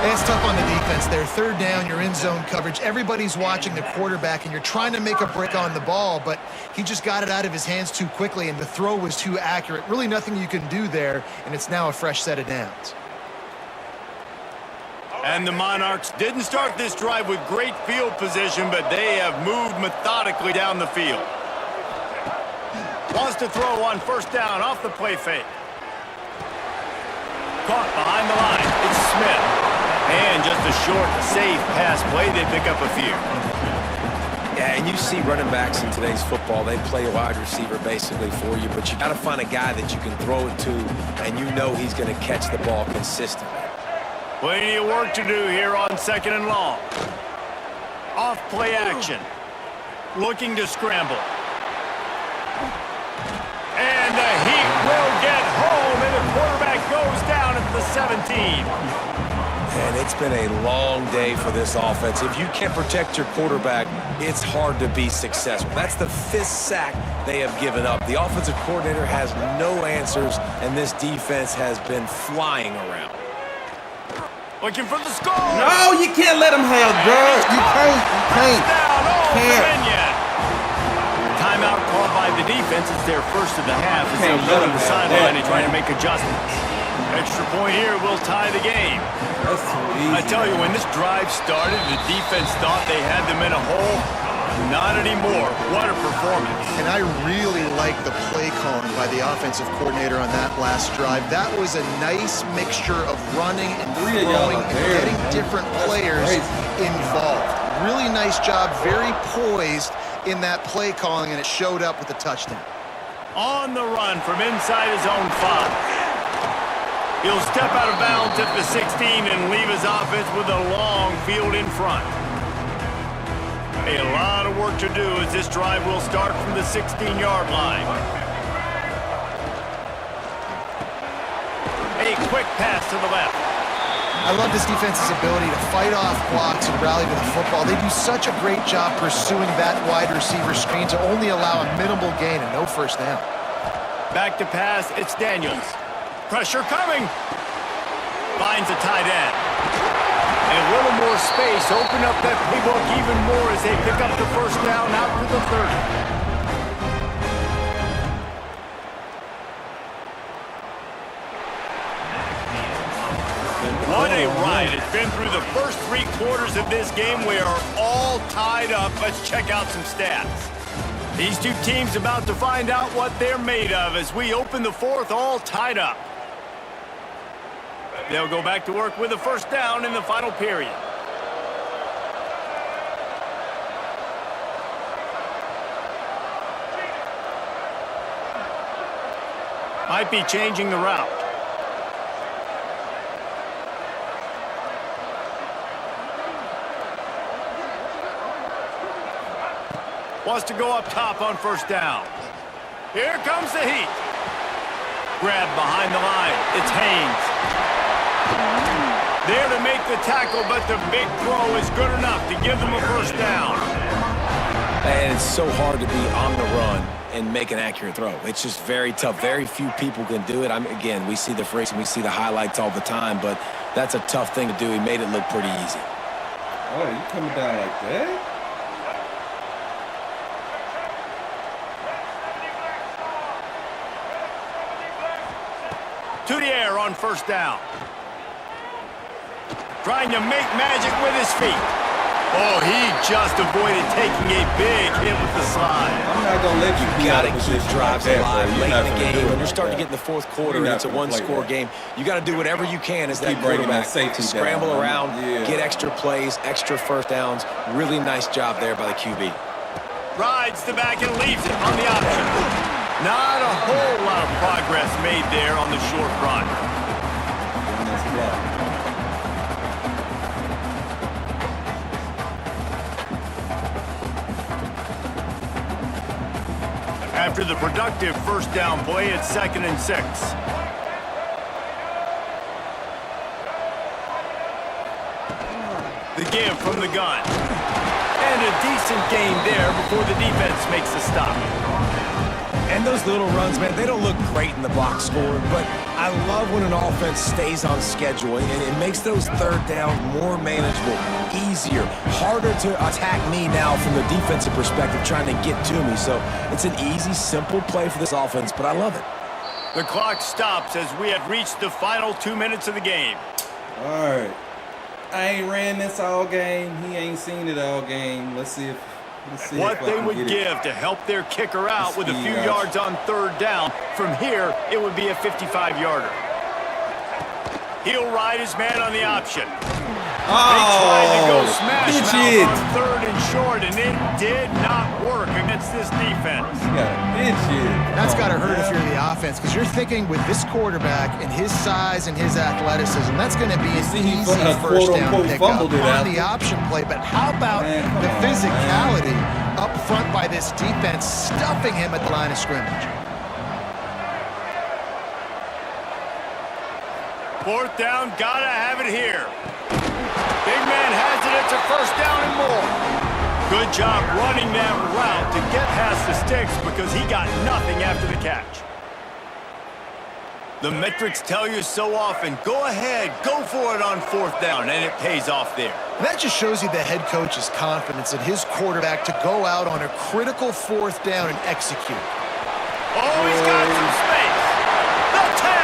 It's tough on the defense there. 3rd down, you're in zone coverage. Everybody's watching the quarterback, and you're trying to make a break on the ball, but he just got it out of his hands too quickly, and the throw was too accurate. Really nothing you can do there, and it's now a fresh set of downs. And the Monarchs didn't start this drive with great field position, but they have moved methodically down the field. Wants to throw on 1st down off the play fake. Caught behind the line, it's Smith. And just a short, safe pass play, they pick up a few. Yeah, and you see running backs in today's football, they play a wide receiver basically for you, but you got to find a guy that you can throw it to, and you know he's going to catch the ball consistently. Plenty of work to do here on 2nd and long. Off play action. Looking to scramble. And the heat will get home, and the quarterback goes down at the 17. And it's been a long day for this offense. If you can't protect your quarterback, it's hard to be successful. That's the 5th sack they have given up. The offensive coordinator has no answers, and this defense has been flying around. Looking for the score. No, you can't let him have dirt. You can't. Timeout called by the defense. It's their first of the half as they Can't go let to him the have sideline that, and trying to man. make adjustments. Extra point here will tie the game. That's too easy. I tell you, when this drive started, the defense thought they had them in a hole. Not anymore. What a performance. And I really like the play calling by the offensive coordinator on that last drive. That was a nice mixture of running and throwing and getting different players involved. Really nice job, very poised in that play calling, and it showed up with a touchdown. On the run from inside his own 5. He'll step out of bounds at the 16 and leave his offense with a long field in front. A lot of work to do as this drive will start from the 16-yard line. A quick pass to the left. I love this defense's ability to fight off blocks and rally to the football. They do such a great job pursuing that wide receiver screen to only allow a minimal gain and no first down. Back to pass, it's Daniels. Pressure coming. Finds a tight end. And a little more space. Open up that playbook even more as they pick up the first down out to the 30. What a ride. It's been through the first 3 quarters of this game. We are all tied up. Let's check out some stats. These two teams about to find out what they're made of as we open the 4th all tied up. They'll go back to work with a first down in the final period. Might be changing the route. Wants to go up top on first down. Here comes the heat. Grab behind the line. It's Haynes. There to make the tackle, but the big throw is good enough to give them a first down. And it's so hard to be on the run and make an accurate throw. It's just very tough. Very few people can do it. Again, we see the freaks and we see the highlights all the time, but that's a tough thing to do. He made it look pretty easy. Oh, you coming down like that? To the air on first down. Trying to make magic with his feet. Oh, he just avoided taking a big hit with the slide. I'm not going to let you Got to keep drives alive late in the game. When you're starting to get in the 4th quarter and it's a one-score game, you got to do whatever you can as that quarterback to scramble around, get extra plays, extra first downs. Really nice job there by the QB. Rides the back and leaves it on the option. Not a whole lot of progress made there on the short run. After the productive first down play, it's 2nd and 6. The give from the gun. And a decent gain there before the defense makes a stop. And those little runs, man, they don't look great in the box score, but I love when an offense stays on schedule, and it makes those third downs more manageable, easier, harder to attack me now from the defensive perspective trying to get to me. So it's an easy, simple play for this offense, but I love it. The clock stops as we have reached the final 2 minutes of the game. All right. I ain't ran this all game. He ain't seen it all game. Let's see what they would give to help their kicker out with a few yards on third down. From here, it would be a 55-yarder. He'll ride his man on the option. They tried to go smash mouth on 3rd and short, and it did not work against this defense. That's got to hurt if you're the offense, because you're thinking with this quarterback and his size and his athleticism, that's going to be an easy first down pickup on the option play. But how about the physicality up front by this defense, stuffing him at the line of scrimmage? 4th down, gotta have it here. Big man has it, it's a first down and more. Good job running that route to get past the sticks because he got nothing after the catch. The metrics tell you so often, go ahead, go for it on 4th down, and it pays off there. That just shows you the head coach's confidence in his quarterback to go out on a critical 4th down and execute. Oh, he's got some space. The tag.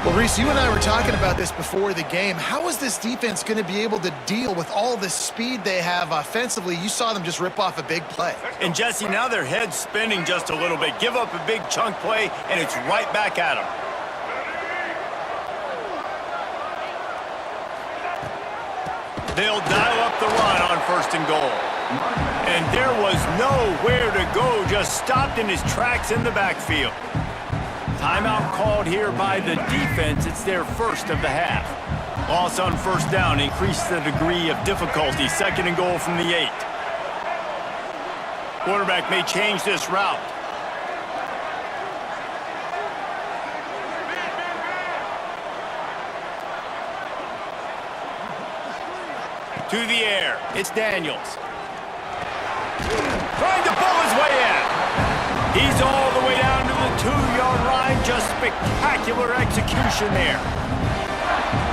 Well, Reese, you and I were talking about this before the game. How is this defense going to be able to deal with all the speed they have offensively? You saw them just rip off a big play. And, Jesse, now their head's spinning just a little bit. Give up a big chunk play, and it's right back at them. They'll dial up the run on 1st and goal. And there was nowhere to go, just stopped in his tracks in the backfield. Timeout called here by the defense. It's their first of the half. Loss on first down increased the degree of difficulty. 2nd and goal from the 8. Quarterback may change this route. To the air. It's Daniels. Trying to pull his way in. He's all the way down to the 2-yard line. Just spectacular execution there.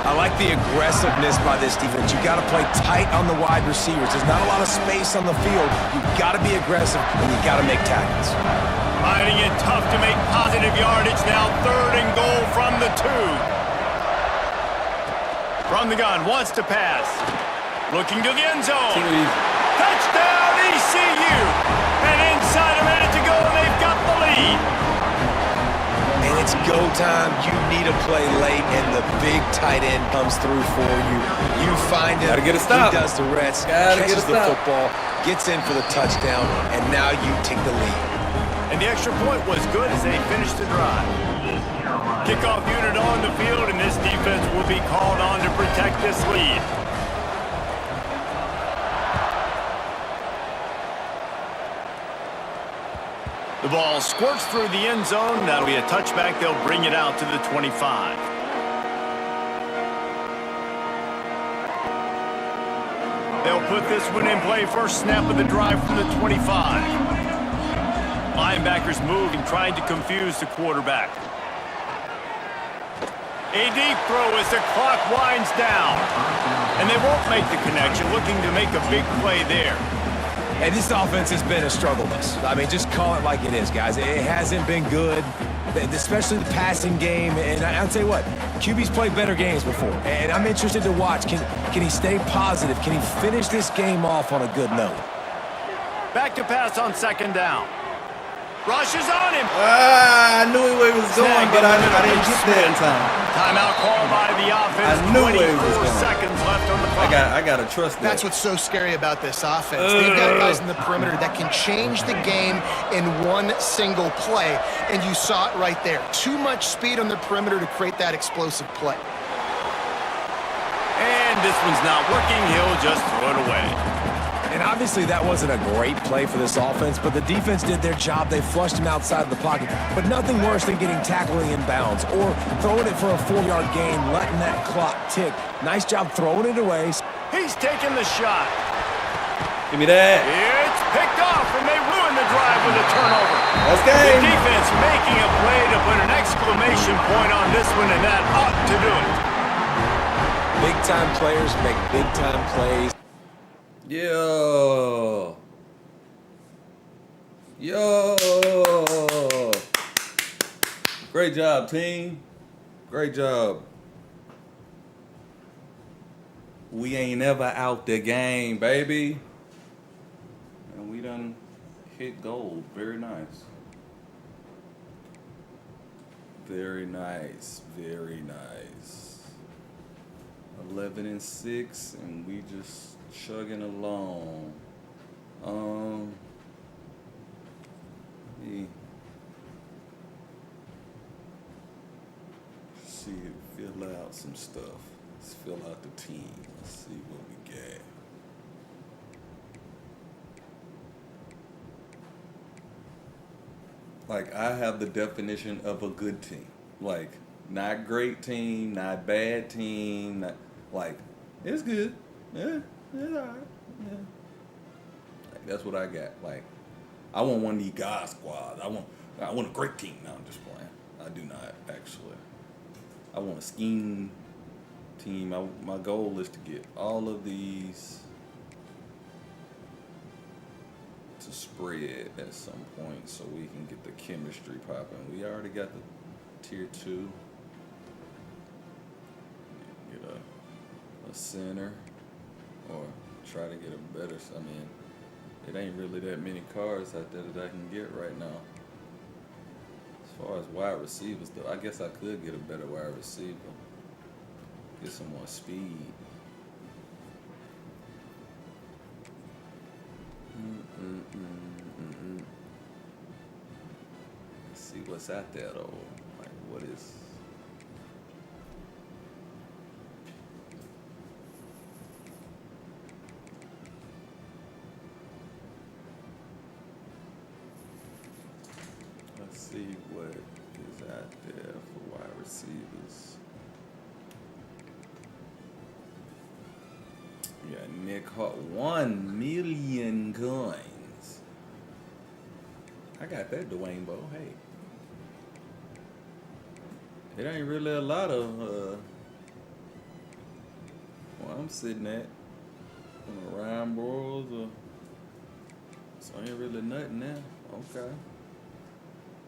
I like the aggressiveness by this defense. You got to play tight on the wide receivers. There's not a lot of space on the field. You got to be aggressive, and you got to make tackles. Finding it tough to make positive yardage. Now 3rd and goal from the 2. From the gun, wants to pass. Looking to the end zone. Touchdown, ECU. And inside a minute to go, and they've got the lead. And it's go time. You need a play late, and the big tight end comes through for you. You find him. Gotta get a stop. He does the rest. Catches the football, gets in for the touchdown, and now you take the lead. And the extra point was good as they finished the drive. Kickoff unit on the field, and this defense will be called on to protect this lead. The ball squirts through the end zone. That'll be a touchback. They'll bring it out to the 25. They'll put this one in play. First snap of the drive from the 25. Linebackers moving, trying to confuse the quarterback. A deep throw as the clock winds down. And they won't make the connection, looking to make a big play there. And this offense has been a struggle bus. I mean, just call it like it is, guys. It hasn't been good, especially the passing game. And I'll tell you what, QB's played better games before. And I'm interested to watch. Can he stay positive? Can he finish this game off on a good note? Back to pass on 2nd down. Rushes on him. I knew where he was going, but I didn't get there in time. Timeout called by the offense. I knew where he was 24 going. seconds left on the clock. I gotta trust that. That's what's so scary about this offense. They've got guys in the perimeter that can change the game in one single play, and you saw it right there. Too much speed on the perimeter to create that explosive play. And this one's not working. He'll just throw it away. And obviously that wasn't a great play for this offense, but the defense did their job. They flushed him outside the pocket. But nothing worse than getting tackled in bounds or throwing it for a 4-yard gain, letting that clock tick. Nice job throwing it away. He's taking the shot. Give me that. It's picked off, and they ruin the drive with a turnover. That's The game. defense making a play to put an exclamation point on this one, and that ought to do it. Big-time players make big-time plays. Yo. Great job, team. Great job. We ain't never out the game, baby. And we done hit gold. Very nice. Very nice. Very nice. 11-6, and we just chugging along. See, fill out some stuff. Let's fill out the team. Let's see what we got. Like, I have the definition of a good team. Like, not great team, not bad team, not, like, it's good. Yeah, it's all right. Yeah. Like, that's what I got. Like, I want one of these God squads. I want a great team. No, I'm just playing. I do not, actually. I want a scheme team. My goal is to get all of these to spread at some point so we can get the chemistry popping. We already got the tier 2. Get a center or try to get a better. I mean, it ain't really that many cards out there that I can get right now. As far as wide receivers, though, I guess I could get a better wide receiver. Get some more speed. Let's see what's out there, though. Like, what is... Let's see what is out there for wide receivers. We got Nick Hart, 1 million coins. I got that Dwayne Bowe. Hey, it ain't really a lot of where I'm sitting at Ryan Broyles, or so ain't really nothing there. Okay,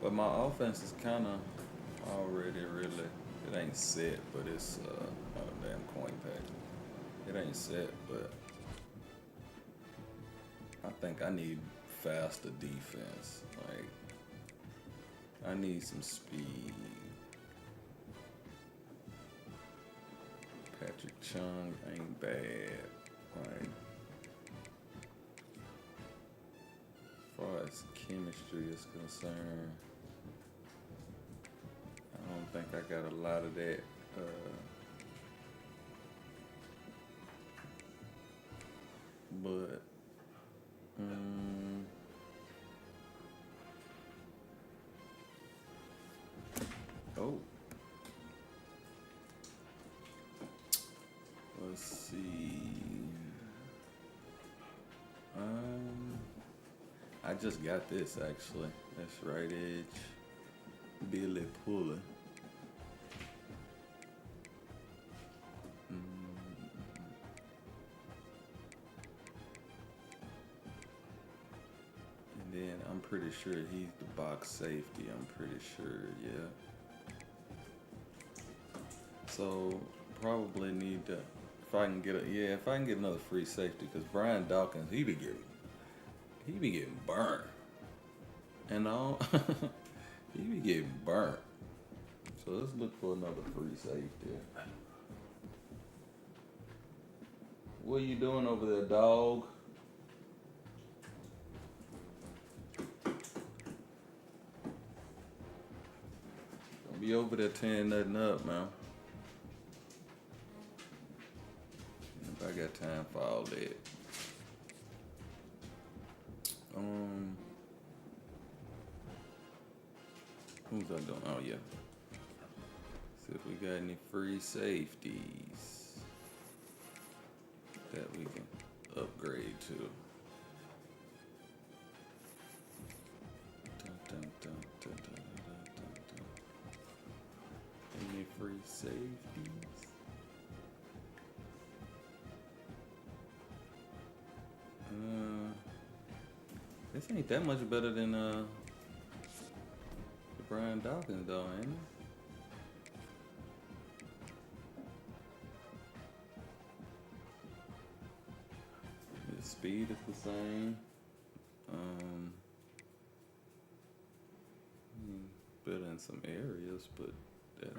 but my offense is kind of already really. It ain't set, but it's a damn coin pack. It ain't set, but I think I need faster defense. Like, I need some speed. Patrick Chung ain't bad. Like, as far as chemistry is concerned, I don't think I got a lot of that. But oh, let's see. I just got this actually. That's right edge, Billy Puller. And then I'm pretty sure he's the box safety. I'm pretty sure, yeah. So probably need to, if I can get another free safety, because Brian Dawkins, he be getting burnt, and all. He be getting burnt. So let's look for another free safety. What are you doing over there, dog? Don't be over there tearing nothing up, man. If I got time for all that. Who's I doing? Oh yeah. See if we got any free safeties that we can upgrade to. Any free safeties? This ain't that much better than Brian Dawkins though, ain't it? The speed is the same. Better in some areas, but that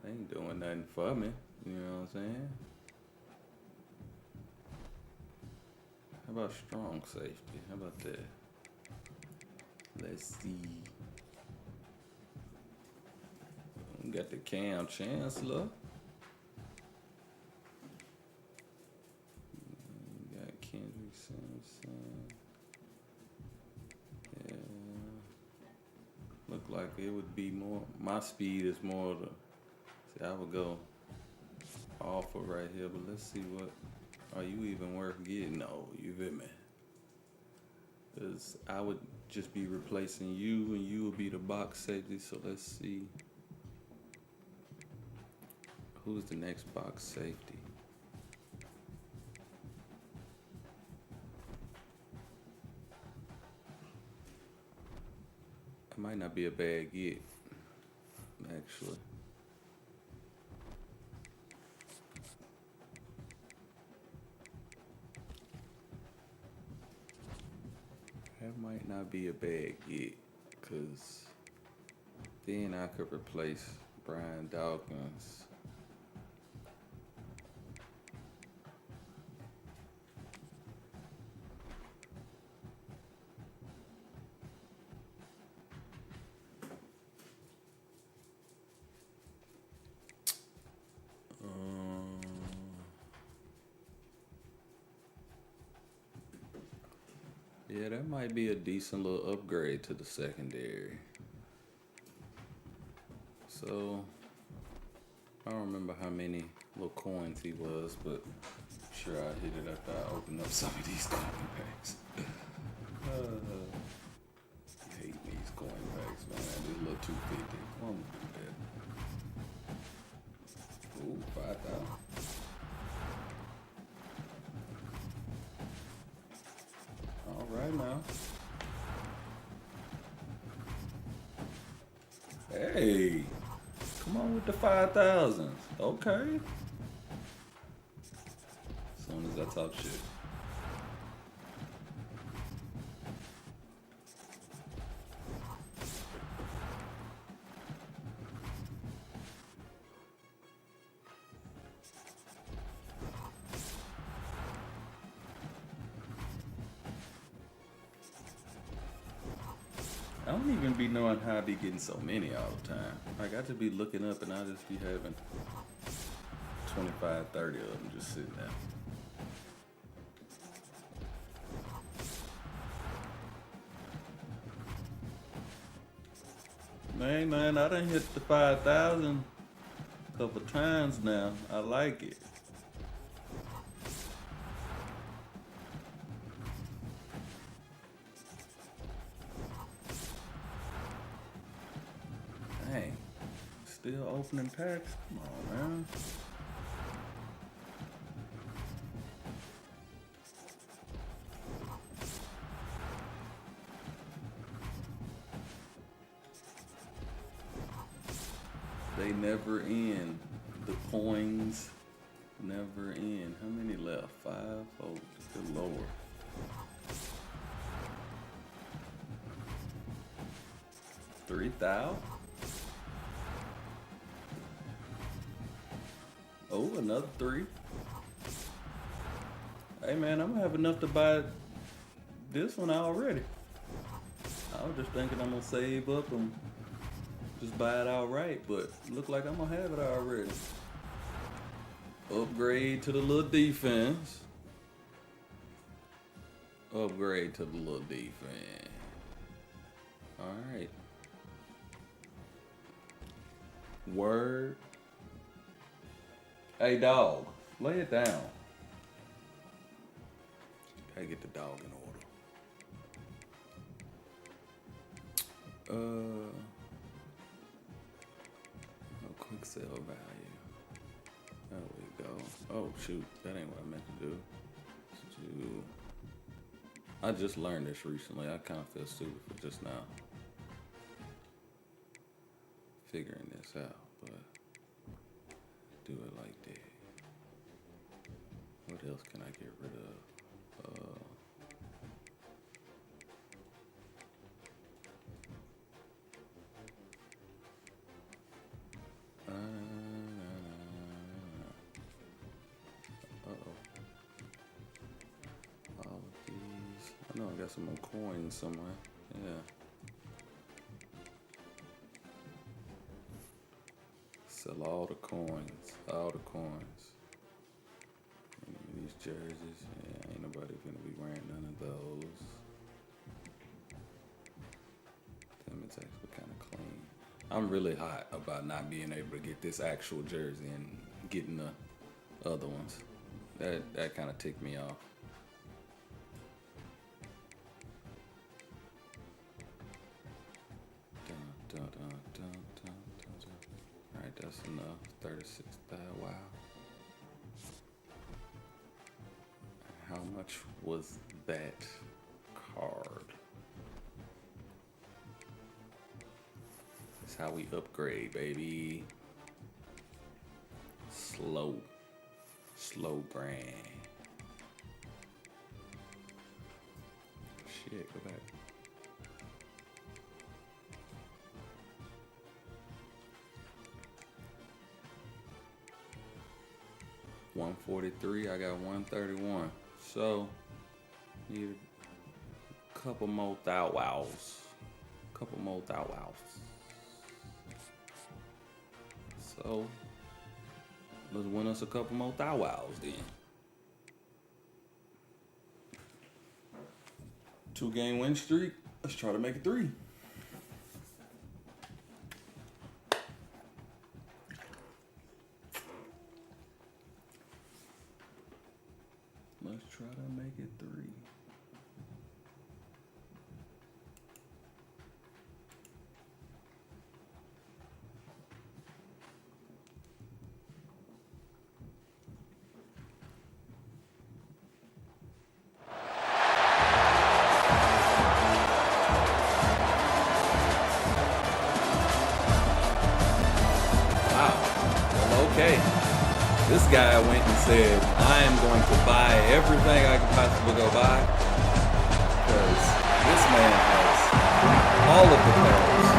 ain't doing nothing for me. You know what I'm saying? How about strong safety? How about that? Let's see. We got the Cam Chancellor. We got Kendrick Simpson. Yeah. Look like it would be more. My speed is more the. See, I would go offer right here, but let's see what. Are you even worth getting? No, you feel me? Because I would just be replacing you, and you would be the box safety. So let's see. Who's the next box safety? It might not be a bad get, actually. That might not be a bad get, because then I could replace Brian Dawkins. Yeah, that might be a decent little upgrade to the secondary. So, I don't remember how many little coins he was, but I'm sure I hit it after I open up some of these coin packs. I hate these coin packs, man. This little 250. I'm gonna do that. Ooh, 5,000. All right now. Hey, come on with the 5,000s. Okay. As soon as I talk shit. I don't even be knowing how I be getting so many all the time. Like, I just be looking up and I just be having 25, 30 of them just sitting there. Man, I done hit the 5,000 a couple times now. I like it. Dang. Still opening packs? Come on, man. They never end. The coins never end. How many left? 5? Oh, good lord. $3,000? Oh, another 3. Hey man, I'm gonna have enough to buy this one already. I was just thinking I'm gonna save up and just buy it outright, but look like I'm gonna have it already. Upgrade to the little defense. Upgrade to the little defense. Alright. Word. Hey dog, lay it down. Gotta get the dog in order. No quick sale value. There we go. Oh shoot, that ain't what I meant to do. I just learned this recently. I kind of feel stupid for just now figuring this out, but do it like that. What else can I get rid of? All of these. I know I got some more coins somewhere. Yeah. Sell all the coins. All the coins. These jerseys. Yeah, ain't nobody gonna be wearing none of those. Damn, it's actually kind of clean. I'm really hot about not being able to get this actual jersey and getting the other ones. That kind of ticked me off. Alright, that's enough. 36,000. Wow. How much was that card? That's how we upgrade, baby. Slow grind. Shit, go back. $143, I got 131. So, need a couple more thou wows. So, let's win us a couple more thou wows then. 2-game win streak. Let's try to make it 3. Let's try to make it 3. Okay, this guy went and said, I am going to buy everything I can possibly go buy because this man has all of the powers.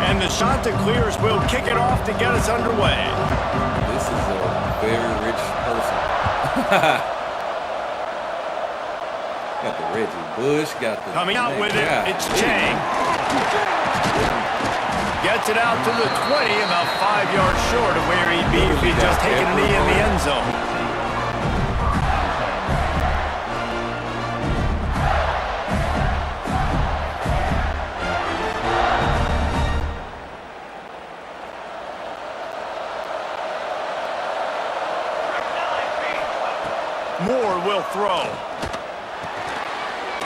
And the shot to clears will kick it off to get us underway. This is a very rich person. Got the Reggie Bush, got the... Coming out with it, it's Chang. Gets it out to the 20, about 5 yards short of where he'd be if he'd just taken a knee in the end zone. Moore will throw.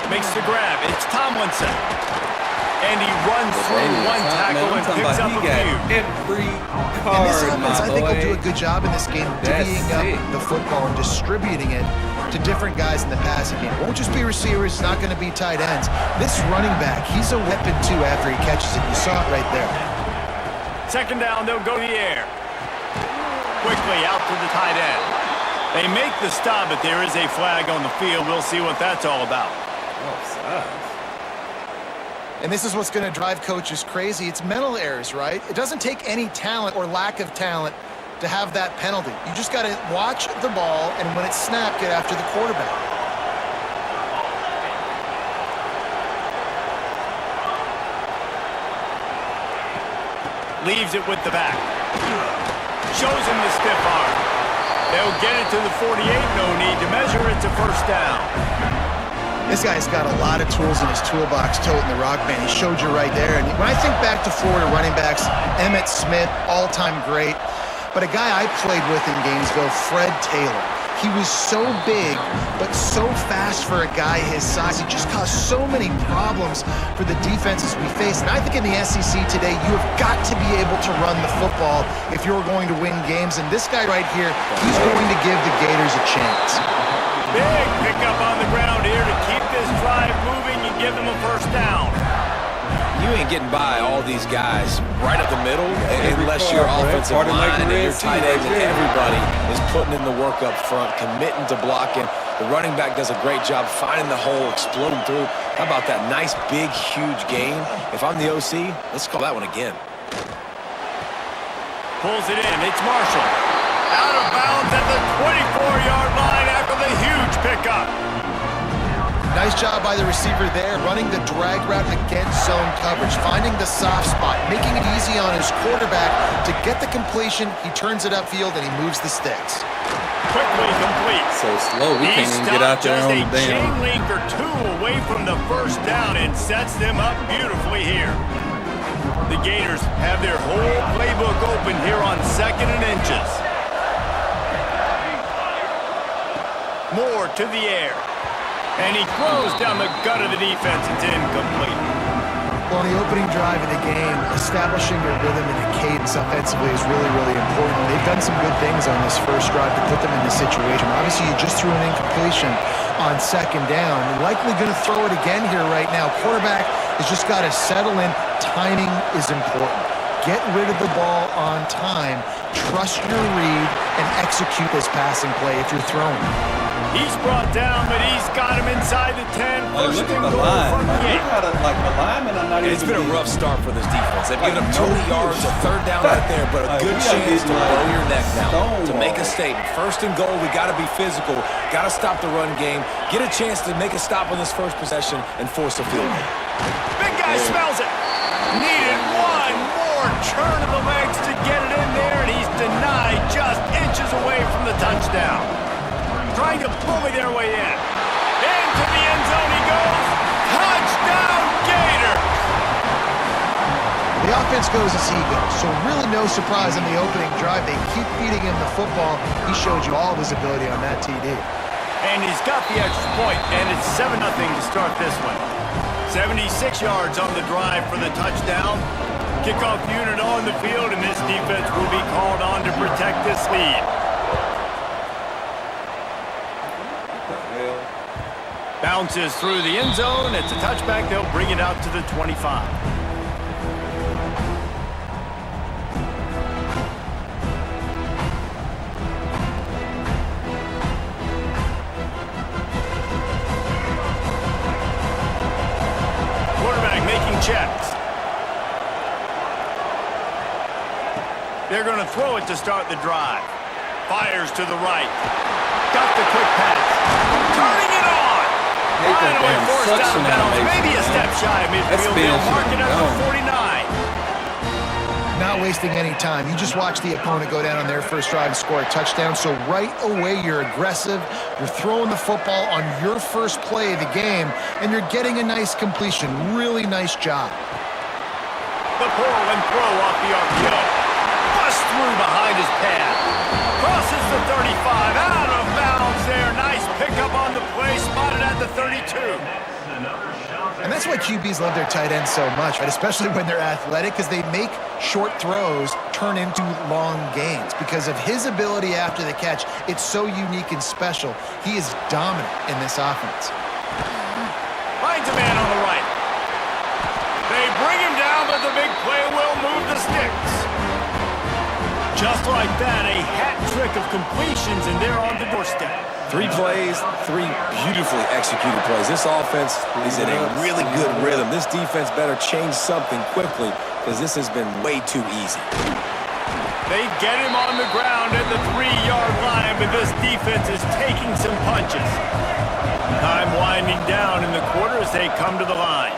Makes the grab. It's Tomlinson. And he runs through one tackle and picks up a few. Every And this offense, I think, will do a good job in this game divvying up the football and distributing it to different guys in the passing game. It won't just be receivers. It's not going to be tight ends. This running back, he's a weapon, too, after he catches it. You saw it right there. Second down, they'll go to the air. Quickly out to the tight end. They make the stop, but there is a flag on the field. We'll see what that's all about. Offside. And this is what's going to drive coaches crazy. It's mental errors, right? It doesn't take any talent or lack of talent to have that penalty. You just got to watch the ball, and when it's snapped, get after the quarterback. Leaves it with the back. Shows him the stiff arm. They'll get it to the 48. No need to measure. It's a first down. This guy's got a lot of tools in his toolbox, toting the rock, man. He showed you right there. And when I think back to Florida running backs, Emmitt Smith, all-time great. But a guy I played with in Gainesville, Fred Taylor. He was so big, but so fast for a guy his size. He just caused so many problems for the defenses we face. And I think in the SEC today, you have got to be able to run the football if you're going to win games. And this guy right here, he's going to give the Gators a chance. Big pickup on the ground here to keep this drive moving and give them a first down. You ain't getting by all these guys right up the middle unless your offensive line and your tight ends and everybody is putting in the work up front, committing to blocking. The running back does a great job finding the hole, exploding through. How about that nice, big, huge gain? If I'm the OC, let's call that one again. Pulls it in. It's Marshall. Out of bounds at the 24-yard line after the huge pickup. Nice job by the receiver there, running the drag route against zone coverage, finding the soft spot, making it easy on his quarterback to get the completion. He turns it upfield and he moves the sticks. Quickly complete. So slow, we can't even get out there on the damn. Chain damn. link or two away from the first down and sets them up beautifully here. The Gators have their whole playbook open here on 2nd and inches. Moore to the air. And he throws down the gut of the defense. It's incomplete. Well, on the opening drive of the game, establishing your rhythm and a cadence offensively is really, really important. They've done some good things on this first drive to put them in this situation. Obviously, you just threw an incompletion on 2nd down. You're likely going to throw it again here right now. Quarterback has just got to settle in. Timing is important. Get rid of the ball on time. Trust your read and execute this passing play if you're throwing. He's brought down, but he's got him inside the 10. Like, First look at and the goal line. from the Like, 8. look at it, like the linemen are not even. It's been a rough start for this defense. They've given up Like, 20 no yards, a third down right there, but a Like, good we gotta chance get, to like, blow your neck now, to make a stonewalled. statement. First and goal, we got to be physical, got to stop the run game, get a chance to make a stop on this first possession, and force a field goal. Big guy smells it. Needed one more turn of the legs to get it in there, and he's denied just inches away from the touchdown. Trying to bully their way in. Into the end zone defense goes as he goes. So really no surprise on the opening drive. They keep feeding him the football. He showed you all of his ability on that TD. And he's got the extra point, and it's 7-0 to start this one. 76 yards on the drive for the touchdown. Kickoff unit on the field, and this defense will be called on to protect this lead. Bounces through the end zone. It's a touchback. They'll bring it out to the 25. Quarterback making checks. They're going to throw it to start the drive. Fires to the right. Got the quick pass. Turning it on. Finally forced out of bounds. Maybe a step shy of midfield. They'll mark it at the 49. Not wasting any time. You just watch the opponent go down on their first drive and score a touchdown. So right away, you're aggressive. You're throwing the football on your first play of the game, and you're getting a nice completion. Really nice job. The pull and throw off the RPO. Bust through behind his pad. Crosses the 35. Out of bounds there. Nice pickup on the play. Spotted at the 32. And that's why QBs love their tight ends so much, right? Especially when they're athletic, because they make short throws turn into long gains. Because of his ability after the catch, it's so unique and special. He is dominant in this offense. Finds a man on the right. They bring him down, but the big play will move the sticks. Just like that, a hat trick of completions, and they're on the doorstep. 3 plays, 3 beautifully executed plays. This offense is in a really good rhythm. This defense better change something quickly because this has been way too easy. They get him on the ground at the 3-yard line, but this defense is taking some punches. Time winding down in the quarter as they come to the line.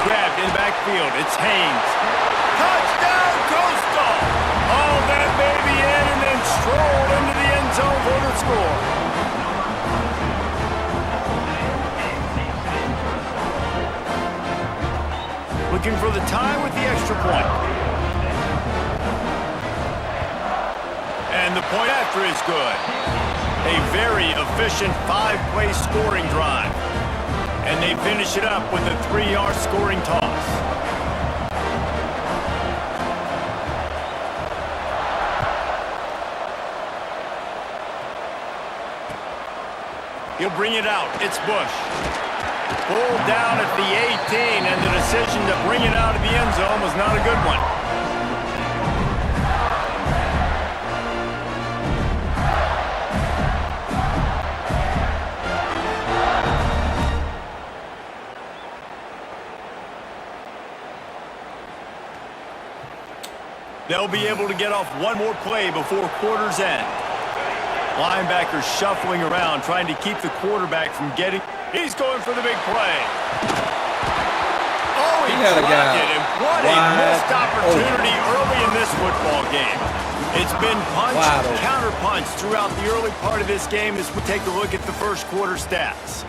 Grabbed in the backfield. It's Haynes. Touchdown, Coastal! Oh, that baby in and then strolled into the end zone for the score. Looking for the tie with the extra point. And the point after is good. A very efficient 5-play scoring drive. And they finish it up with a 3-yard scoring toss. He'll bring it out. It's Bush. Pulled down at the 18, and the decision to bring it out of the end zone was not a good one. They'll be able to get off one more play before quarter's end. Linebackers shuffling around, trying to keep the quarterback from getting... He's going for the big play. Oh, he dropped it, and what a missed opportunity early in this football game. It's been punch, counter-punch throughout the early part of this game as we take a look at the first quarter stats.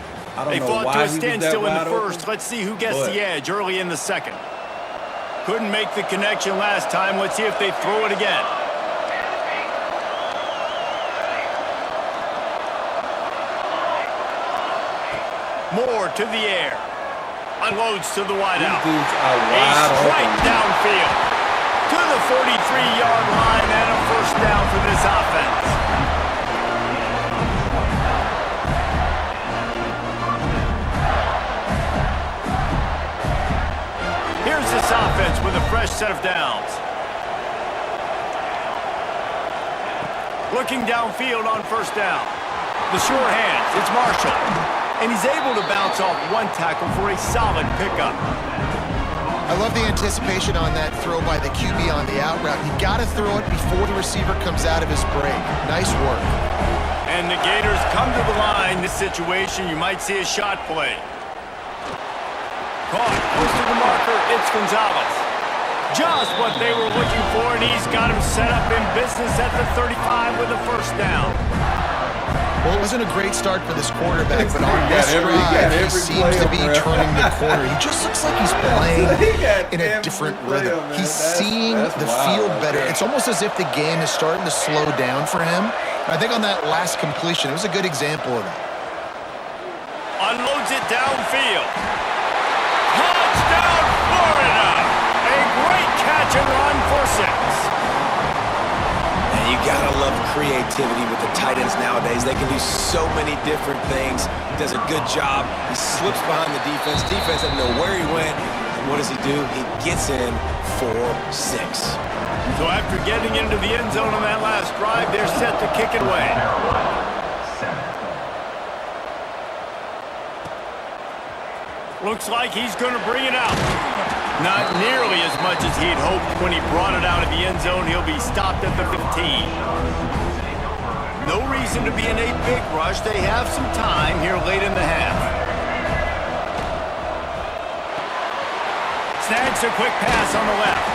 They fought to a standstill in the first. Let's see who gets the edge early in the second. Couldn't make the connection last time. Let's see if they throw it again. Moore to the air. Unloads to the wideout. A strike downfield. To the 43-yard line and a first down for this offense. Here's this offense with a fresh set of downs. Looking downfield on first down. The sure hands. It's Marshall. And he's able to bounce off one tackle for a solid pickup. I love the anticipation on that throw by the QB on the out route. You got to throw it before the receiver comes out of his break. Nice work. And the Gators come to the line. This situation, you might see a shot play. Caught close to the marker. It's Gonzalez. Just what they were looking for, and he's got him set up in business at the 35 with a first down. Well, it wasn't a great start for this quarterback, but on this every drive, he play seems to be up, bro. turning the corner. He just looks like he's playing in a different rhythm. man. He's seeing the wild field right better. there. It's almost as if the game is starting to slow down for him. I think on that last completion, it was a good example of that. Unloads it downfield. Touchdown, Florida! A great catch and run for 6. And you gotta love creativity with the tight ends nowadays. They can do so many different things. He does a good job. He slips behind the defense. Defense doesn't know where he went. And what does he do? He gets in for 6. So after getting into the end zone on that last drive, they're set to kick it away. Looks like he's going to bring it out. Not nearly as much as he'd hoped when he brought it out of the end zone. He'll be stopped at the 15. No reason to be in a big rush. They have some time here late in the half. Snags a quick pass on the left.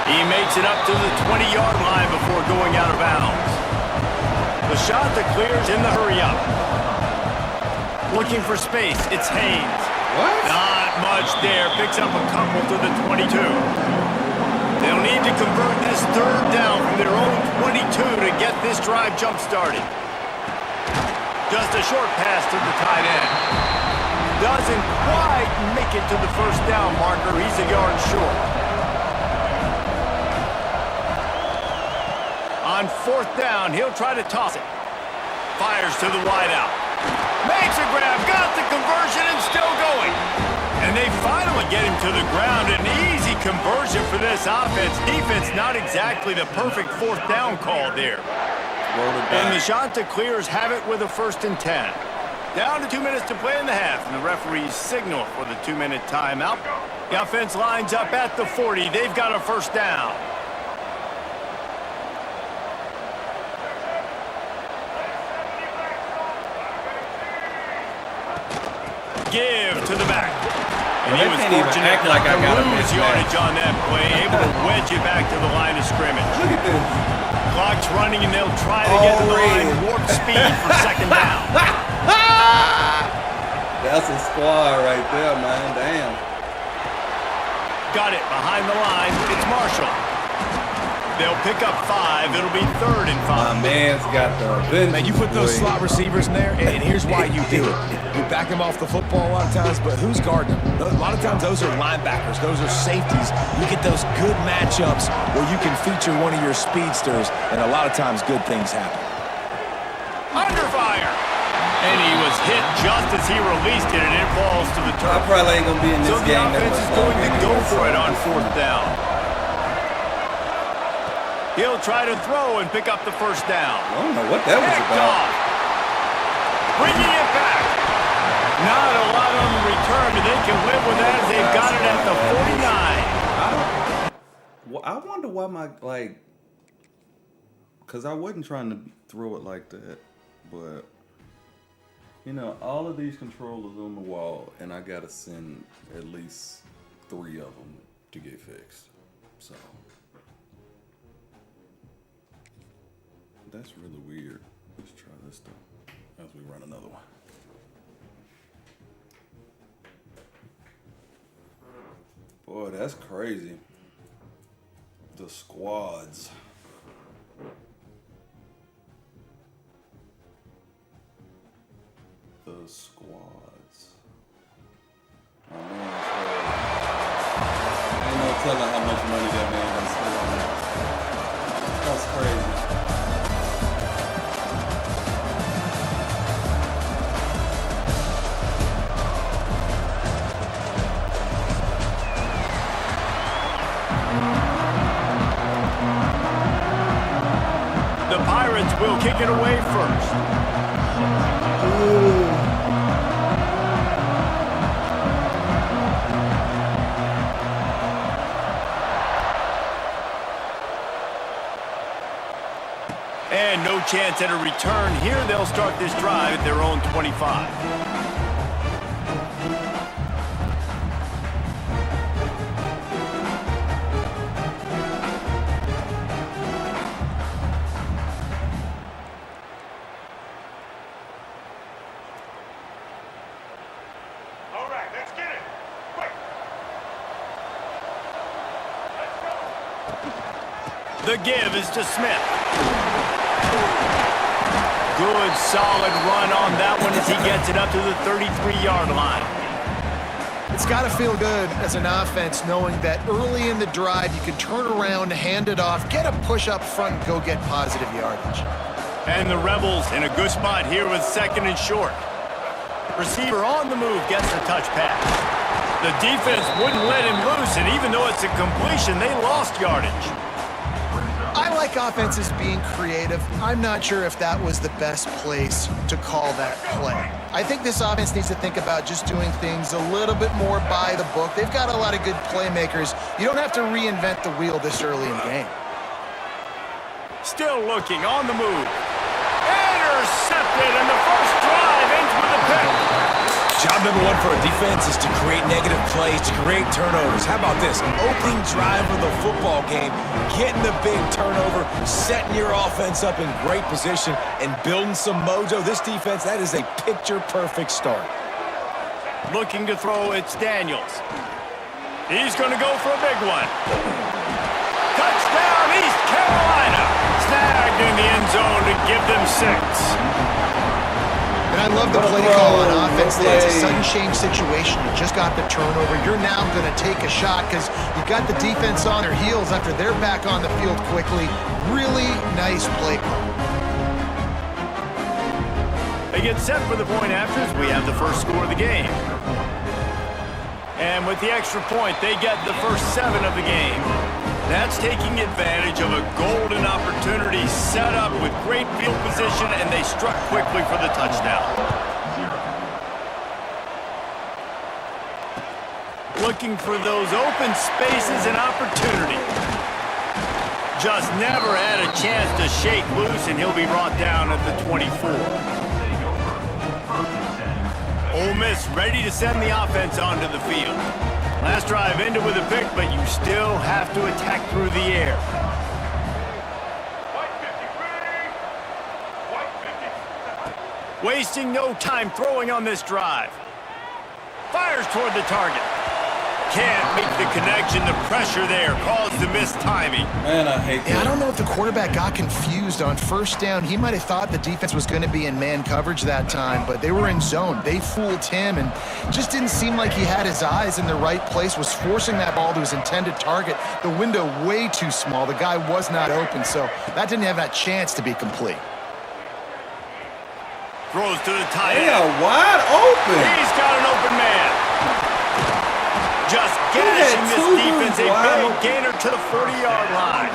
He makes it up to the 20-yard line before going out of bounds. The shot that clears in the hurry-up. Looking for space. It's Haynes. What? Not much there. Picks up a couple to the 22. They'll need to convert this third down from their own 22 to get this drive jump-started. Just a short pass to the tight end. Doesn't quite make it to the first down marker. He's a yard short. On 4th down, he'll try to toss it. Fires to the wideout. Makes a grab, got the conversion, and still going. And they finally get him to the ground. An easy conversion for this offense. Defense not exactly the perfect 4th down call there. And the Shanta Clears have it with a 1st and 10. Down to 2 minutes to play in the half, and the referees signal for the 2-minute timeout. The offense lines up at the 40. They've got a 1st down. Give to the back. And he was fortunate act like I got a lose mismatch. yardage on that play, able to wedge it back to the line of scrimmage. Look at this. Clock's running, and they'll try to get to the line warp speed for 2nd down. That's a squad right there, man. Damn. Got it behind the line. It's Marshall. They'll pick up 5. It'll be 3rd and 5. My man's got the vengeance. Man, you put those boy. slot receivers in there, and here's why you do it. You back them off the football a lot of times, but who's guarding them? A lot of times those are linebackers. Those are safeties. You get those good matchups where you can feature one of your speedsters, and a lot of times good things happen. Under fire. And he was hit just as he released it, and it falls to the I turf. probably ain't gonna be in this So the game. that offense much is going to longer go anyway, for so- it on 4th down. He'll try to throw and pick up the 1st down. I don't know what that was Picked about. off. Bringing it back. Not a lot on the return, but they can live with that as they've got it at the 49. Well, I wonder why because I wasn't trying to throw it like that, but you know, all of these controllers on the wall, and I gotta send at least 3 of them to get fixed. So that's really weird. Let's try this though, as we run another one. Boy, that's crazy. The squads. The squads. My man said, ain't no telling how much money that man done spent on that. That's crazy. The Pirates will kick it away first. And no chance at a return here. They'll start this drive at their own 25. The give is to Smith. Good, solid run on that one as he gets it up to the 33-yard line. It's got to feel good as an offense knowing that early in the drive you can turn around, hand it off, get a push up front, and go get positive yardage. And the Rebels in a good spot here with 2nd and short. Receiver on the move gets the touch pass. The defense wouldn't let him loose, and even though it's a completion, they lost yardage. I like offenses being creative. I'm not sure if that was the best place to call that play. I think this offense needs to think about just doing things a little bit more by the book. They've got a lot of good playmakers. You don't have to reinvent the wheel this early in the game. Still looking on the move. Intercepted, and the first drive ends with a pick. Job number one for a defense is to create negative plays, to create turnovers. How about this? Opening drive of the football game, getting the big turnover, setting your offense up in great position, and building some mojo. This defense, that is a picture-perfect start. Looking to throw, it's Daniels. He's going to go for a big one. Touchdown, East Carolina. Snagged in the end zone to give them 6. And I love the play call on offense. It's a sudden change situation. You just got the turnover. You're now going to take a shot because you got the defense on their heels after they're back on the field quickly. Really nice play call. They get set for the point afters. We have the first score of the game. And with the extra point, they get the first 7 of the game. That's taking advantage of a golden opportunity set up with great field position, and they struck quickly for the touchdown. Looking for those open spaces and opportunity. Just never had a chance to shake loose, and he'll be brought down at the 24. Ole Miss ready to send the offense onto the field. Last drive ended with a pick, but you still have to attack through the air. Wasting no time throwing on this drive. Fires toward the target. Can't make the connection. The pressure there caused the missed timing. Man, I hate that. Yeah, I don't know if the quarterback got confused on first down. He might have thought the defense was going to be in man coverage that time, but they were in zone. They fooled him and just didn't seem like he had his eyes in the right place, was forcing that ball to his intended target. The window way too small. The guy was not open, so that didn't have that chance to be complete. Throws to the tight end. They are wide open. He's got an open man. Just gashing this defense, a big gainer to the 40-yard line.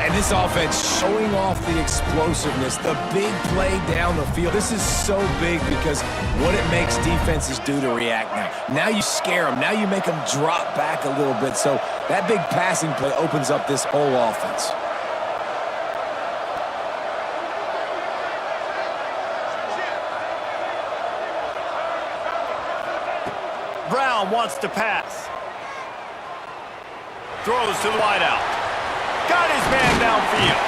And this offense showing off the explosiveness, the big play down the field. This is so big because what it makes defenses do to react now. Now you scare them. Now you make them drop back a little bit. So that big passing play opens up this whole offense. Brown wants to pass. Throws to the wideout. Got his man downfield.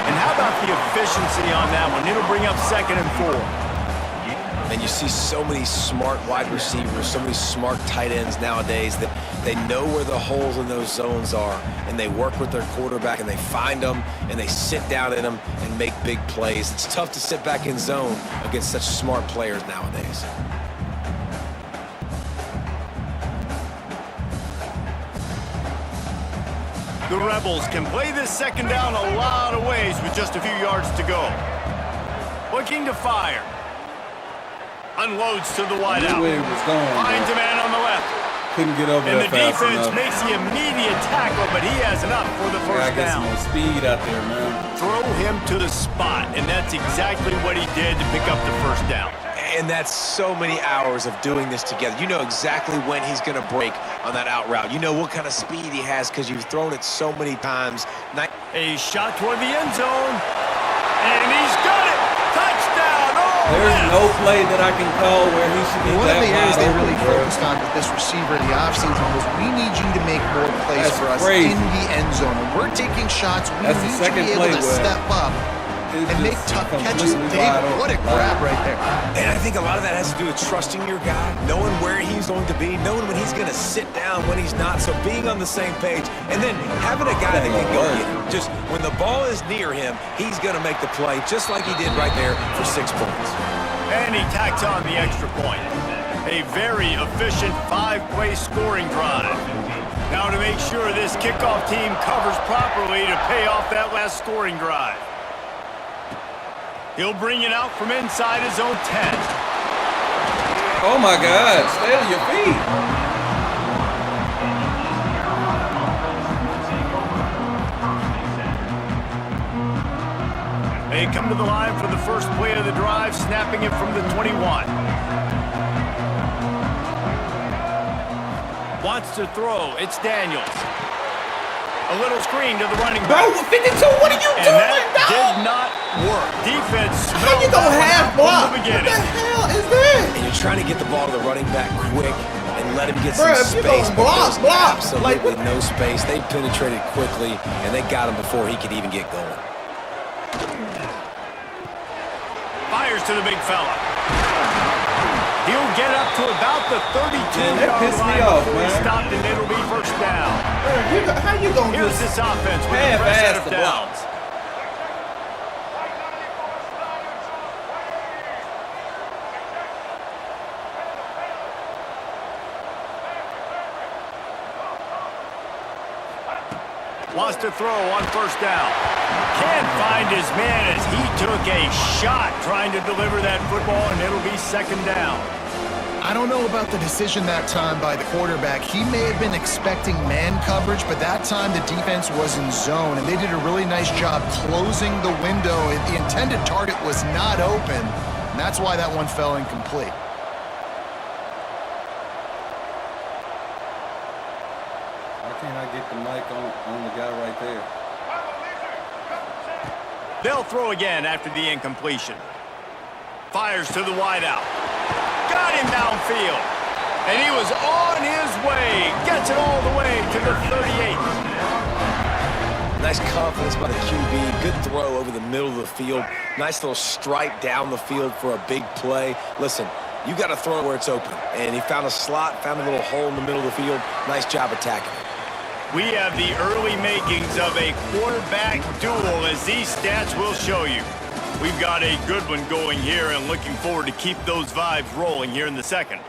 And how about the efficiency on that one? It'll bring up 2nd and 4. And you see so many smart wide receivers, so many smart tight ends nowadays that they know where the holes in those zones are, and they work with their quarterback, and they find them, and they sit down in them and make big plays. It's tough to sit back in zone against such smart players nowadays. The Rebels can play this 2nd down a lot of ways with just a few yards to go. Looking to fire. Unloads to the wideout. Where he was going, finds a man on the left. Couldn't get over and that the fast defense enough. makes the immediate tackle, but he has enough for the first I got some down. more speed out there, man. Throw him to the spot, and that's exactly what he did to pick up the first down. And that's so many hours of doing this together. You know exactly when he's going to break on that out route. You know what kind of speed he has because you've thrown it so many times. A shot toward the end zone, and he's got it. Touchdown! Oh, There's no play that I can call where he should be One of that the areas wide they open, really bro. focused on with this receiver in the offseason was we need you to make more plays That's for us crazy. in the end zone. When we're taking shots, we That's the need you to second be able play, to Will. step up and make tough catches. David, what a grab right there. And I think a lot of that has to do with trusting your guy, knowing where he's going to be, knowing when he's going to sit down, when he's not. So being on the same page, and then having a guy that can go get him. Just when the ball is near him, he's going to make the play, just like he did right there for 6 points. And he tacks on the extra point. A very efficient 5-play scoring drive. Now to make sure this kickoff team covers properly to pay off that last scoring drive. He'll bring it out from inside his own 10. Oh my God, stay on your feet. They come to the line for the first play of the drive, snapping it from the 21. Wants to throw. It's Daniels. A little screen to the running back. Bro, 52, what are you And doing, that dog? did not work. Defense How you gonna half block? from the What the beginning. hell is that? And you're trying to get the ball to the running back quick and let him get Bruh, some if you space. gonna but block, there's block. absolutely Like, what- no space. They penetrated quickly, and they got him before he could even get going. Fires to the big fella. He'll get up to about the 32-yard that pissed me line off, before he's man. stopped, and it'll be first down. How you gonna Here's just this offense with a half-ass fresh set of the block. downs. Wants to throw on first down. Can't find his man as he took a shot trying to deliver that football, and it'll be second down. I don't know about the decision that time by the quarterback. He may have been expecting man coverage, but that time the defense was in zone, and they did a really nice job closing the window. The intended target was not open, and that's why that one fell incomplete. Why can't I get the mic on the guy right there? They'll throw again after the incompletion. Fires to the wideout. Got him downfield. And he was on his way. Gets it all the way to the 38. Nice confidence by the QB. Good throw over the middle of the field. Nice little strike down the field for a big play. Listen, you got to throw it where it's open. And he found a slot, found a little hole in the middle of the field. Nice job attacking it. We have the early makings of a quarterback duel, as these stats will show you. We've got a good one going here, and looking forward to keep those vibes rolling here in the second.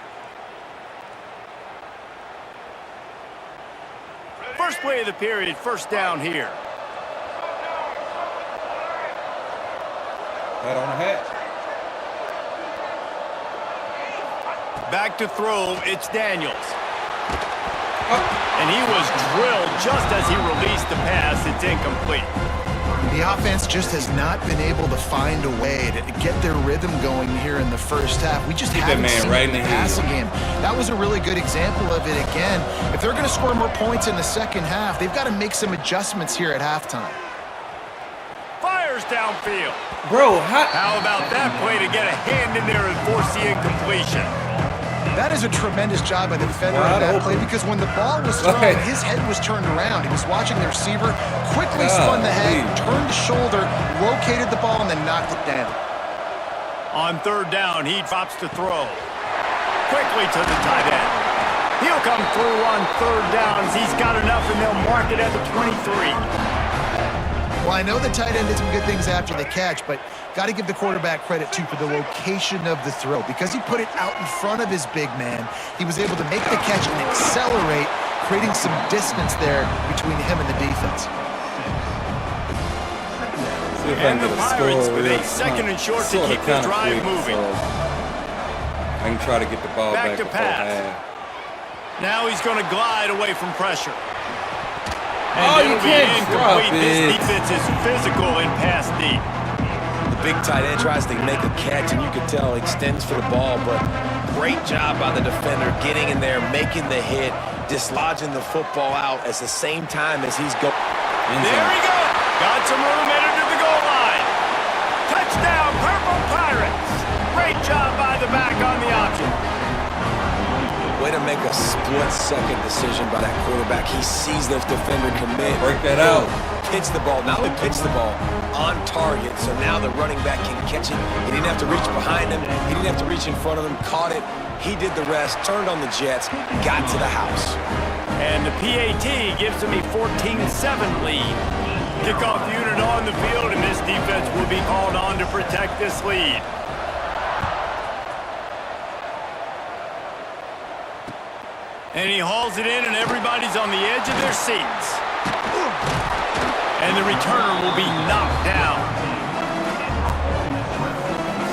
First play of the period, first down here. Hat on the hat. Back to throw, it's Daniels. And he was drilled just as he released the pass. It's incomplete. The offense just has not been able to find a way to get their rhythm going here in the first half. We just haven't man seen right it in in the the passing game. That was a really good example of it again. If they're going to score more points in the second half, they've got to make some adjustments here at halftime. Fires downfield. Bro, How about that play to get a hand in there and force the incompletion? That is a tremendous job by the defender on Wide that open. play, because when the ball was thrown, Right. his head was turned around. He was watching the receiver, quickly spun the head, Golly. turned the shoulder, located the ball, and then knocked it down. On third down, he drops to throw. Quickly to the tight end. He'll come through on third down as he's got enough, and they'll mark it at the 23. Well, I know the tight end did some good things after the catch, but got to give the quarterback credit, too, for the location of the throw. Because he put it out in front of his big man, he was able to make the catch and accelerate, creating some distance there between him and the defense. See if I can And the get a Pirates score with real a second and short to sorta keep the kinda drive quick, moving. So I can try to get the ball Back back to before pass. half. Now he's going to glide away from pressure. Oh, And you it'll be can't drop incomplete. This it. defense is physical in pass deep. The big tight end tries to make a catch, and you could tell he extends for the ball, but great job by the defender getting in there, making the hit, dislodging the football out at the same time as he's going. There he goes. Got some room headed to the goal line. Touchdown, Purple Pirates. Great job by the back on the option. Way to make a split-second decision by that quarterback. He sees the defender commit. Break that out. pitch the ball, not only pitch the ball, on target, so now the running back can catch it. He didn't have to reach behind him. He didn't have to reach in front of him, caught it. He did the rest, turned on the Jets, got to the house. And the PAT gives them a 14-7 lead. Kickoff unit on the field, and this defense will be called on to protect this lead. And he hauls it in, and everybody's on the edge of their seats. And the returner will be knocked down.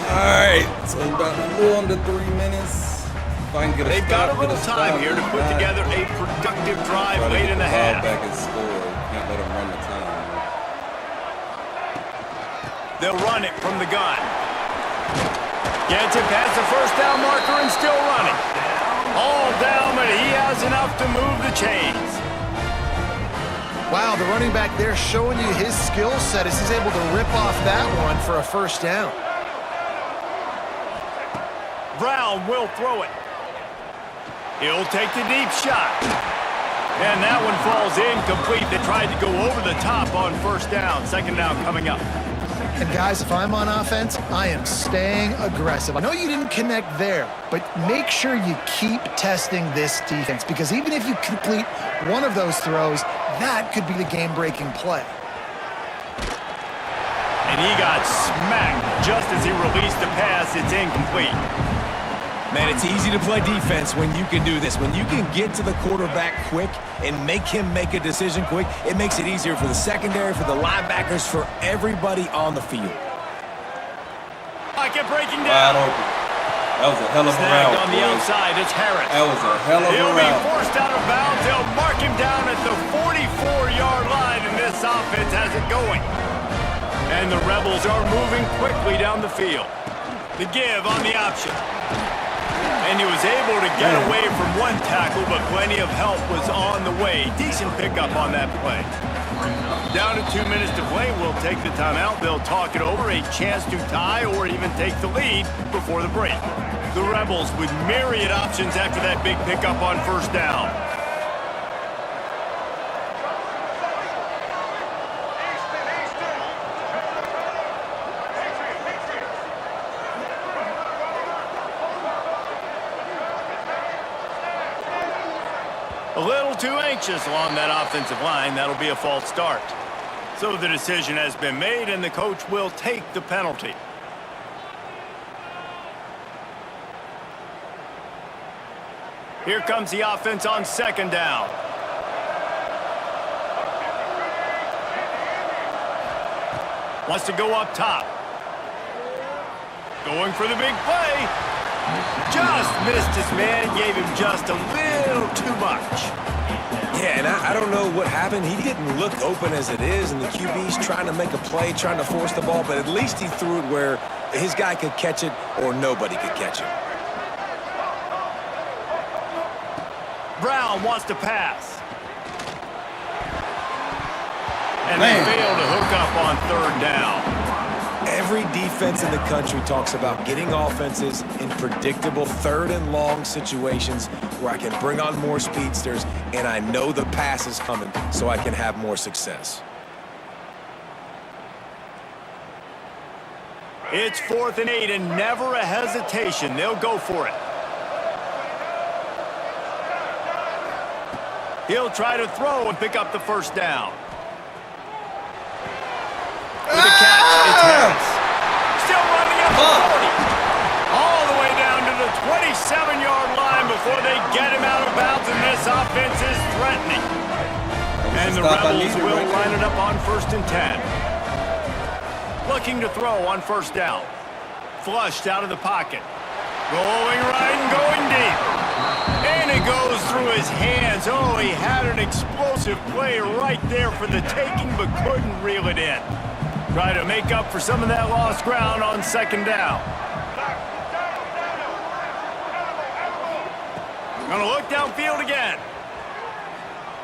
All right, so about a little under 3 minutes. If I can get a They've got a little time here to put together a productive drive late in the half. Back and score. Can't let them run the time. They'll run it from the gun. Gets it past the first down marker and still running. All down, but he has enough to move the chains. Wow, the running back there showing you his skill set as he's able to rip off that one for a first down. Brown will throw it. He'll take the deep shot. And that one falls incomplete. They tried to go over the top on first down. Second down coming up. And guys, if I'm on offense, I am staying aggressive. I know you didn't connect there, but make sure you keep testing this defense, because even if you complete one of those throws, that could be the game-breaking play. And he got smacked just as he released the pass. It's incomplete. Man, it's easy to play defense when you can do this. When you can get to the quarterback quick and make him make a decision quick, it makes it easier for the secondary, for the linebackers, for everybody on the field. Pocket breaking Wide down. open. That was a hell of a Snagged route, on the boys. outside. It's Harris. That was a hell of a He'll route. be forced out of bounds. They'll mark him down at the 44-yard line, and this offense has it going. And the Rebels are moving quickly down the field. The give on the option. And he was able to get away from one tackle, but plenty of help was on the way. Decent pickup on that play. Down to 2 minutes to play. We'll take the timeout. They'll talk it over. A chance to tie or even take the lead before the break. The Rebels with myriad options after that big pickup on first down. A little too anxious along that offensive line. That'll be a false start. So the decision has been made, and the coach will take the penalty. Here comes the offense on second down. Wants to go up top. Going for the big play. Just missed his man and gave him just a little too much. Yeah, and I don't know what happened. He didn't look open as it is, and the QB's trying to make a play, trying to force the ball, but at least he threw it where his guy could catch it or nobody could catch it. Brown wants to pass. And they fail to hook up on third down. Every defense in the country talks about getting offenses in predictable third and long situations where I can bring on more speedsters and I know the pass is coming so I can have more success. It's 4th and 8 and never a hesitation. They'll go for it. He'll try to throw and pick up the first down. With a catch, it's Harris. Still running up the 40. All the way down to the 27-yard line before they get him out of bounds, and this offense is threatening. And the Rebels will line it up on 1st and 10. Looking to throw on first down. Flushed out of the pocket. Going right and going deep. And it goes through his hands. Oh, he had an explosive play right there for the taking, but couldn't reel it in. Try to make up for some of that lost ground on second down. Gonna look downfield again.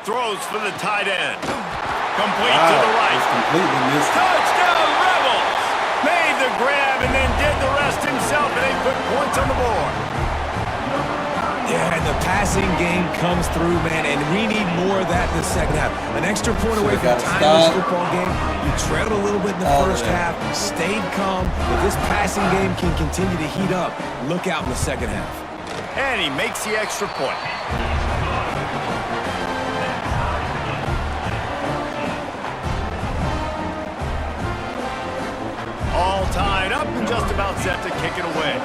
Throws for the tight end. Complete to the right. Completely missed it. Touchdown, Rebels! Made the grab and then did the rest himself, and they put points on the board. Yeah, and the passing game comes through, man, and we need more of that in the second half. An extra point away from tying this football game. You trailed a little bit in the first half, stayed calm. If this passing game can continue to heat up, look out in the second half. And he makes the extra point. All tied up and just about set to kick it away.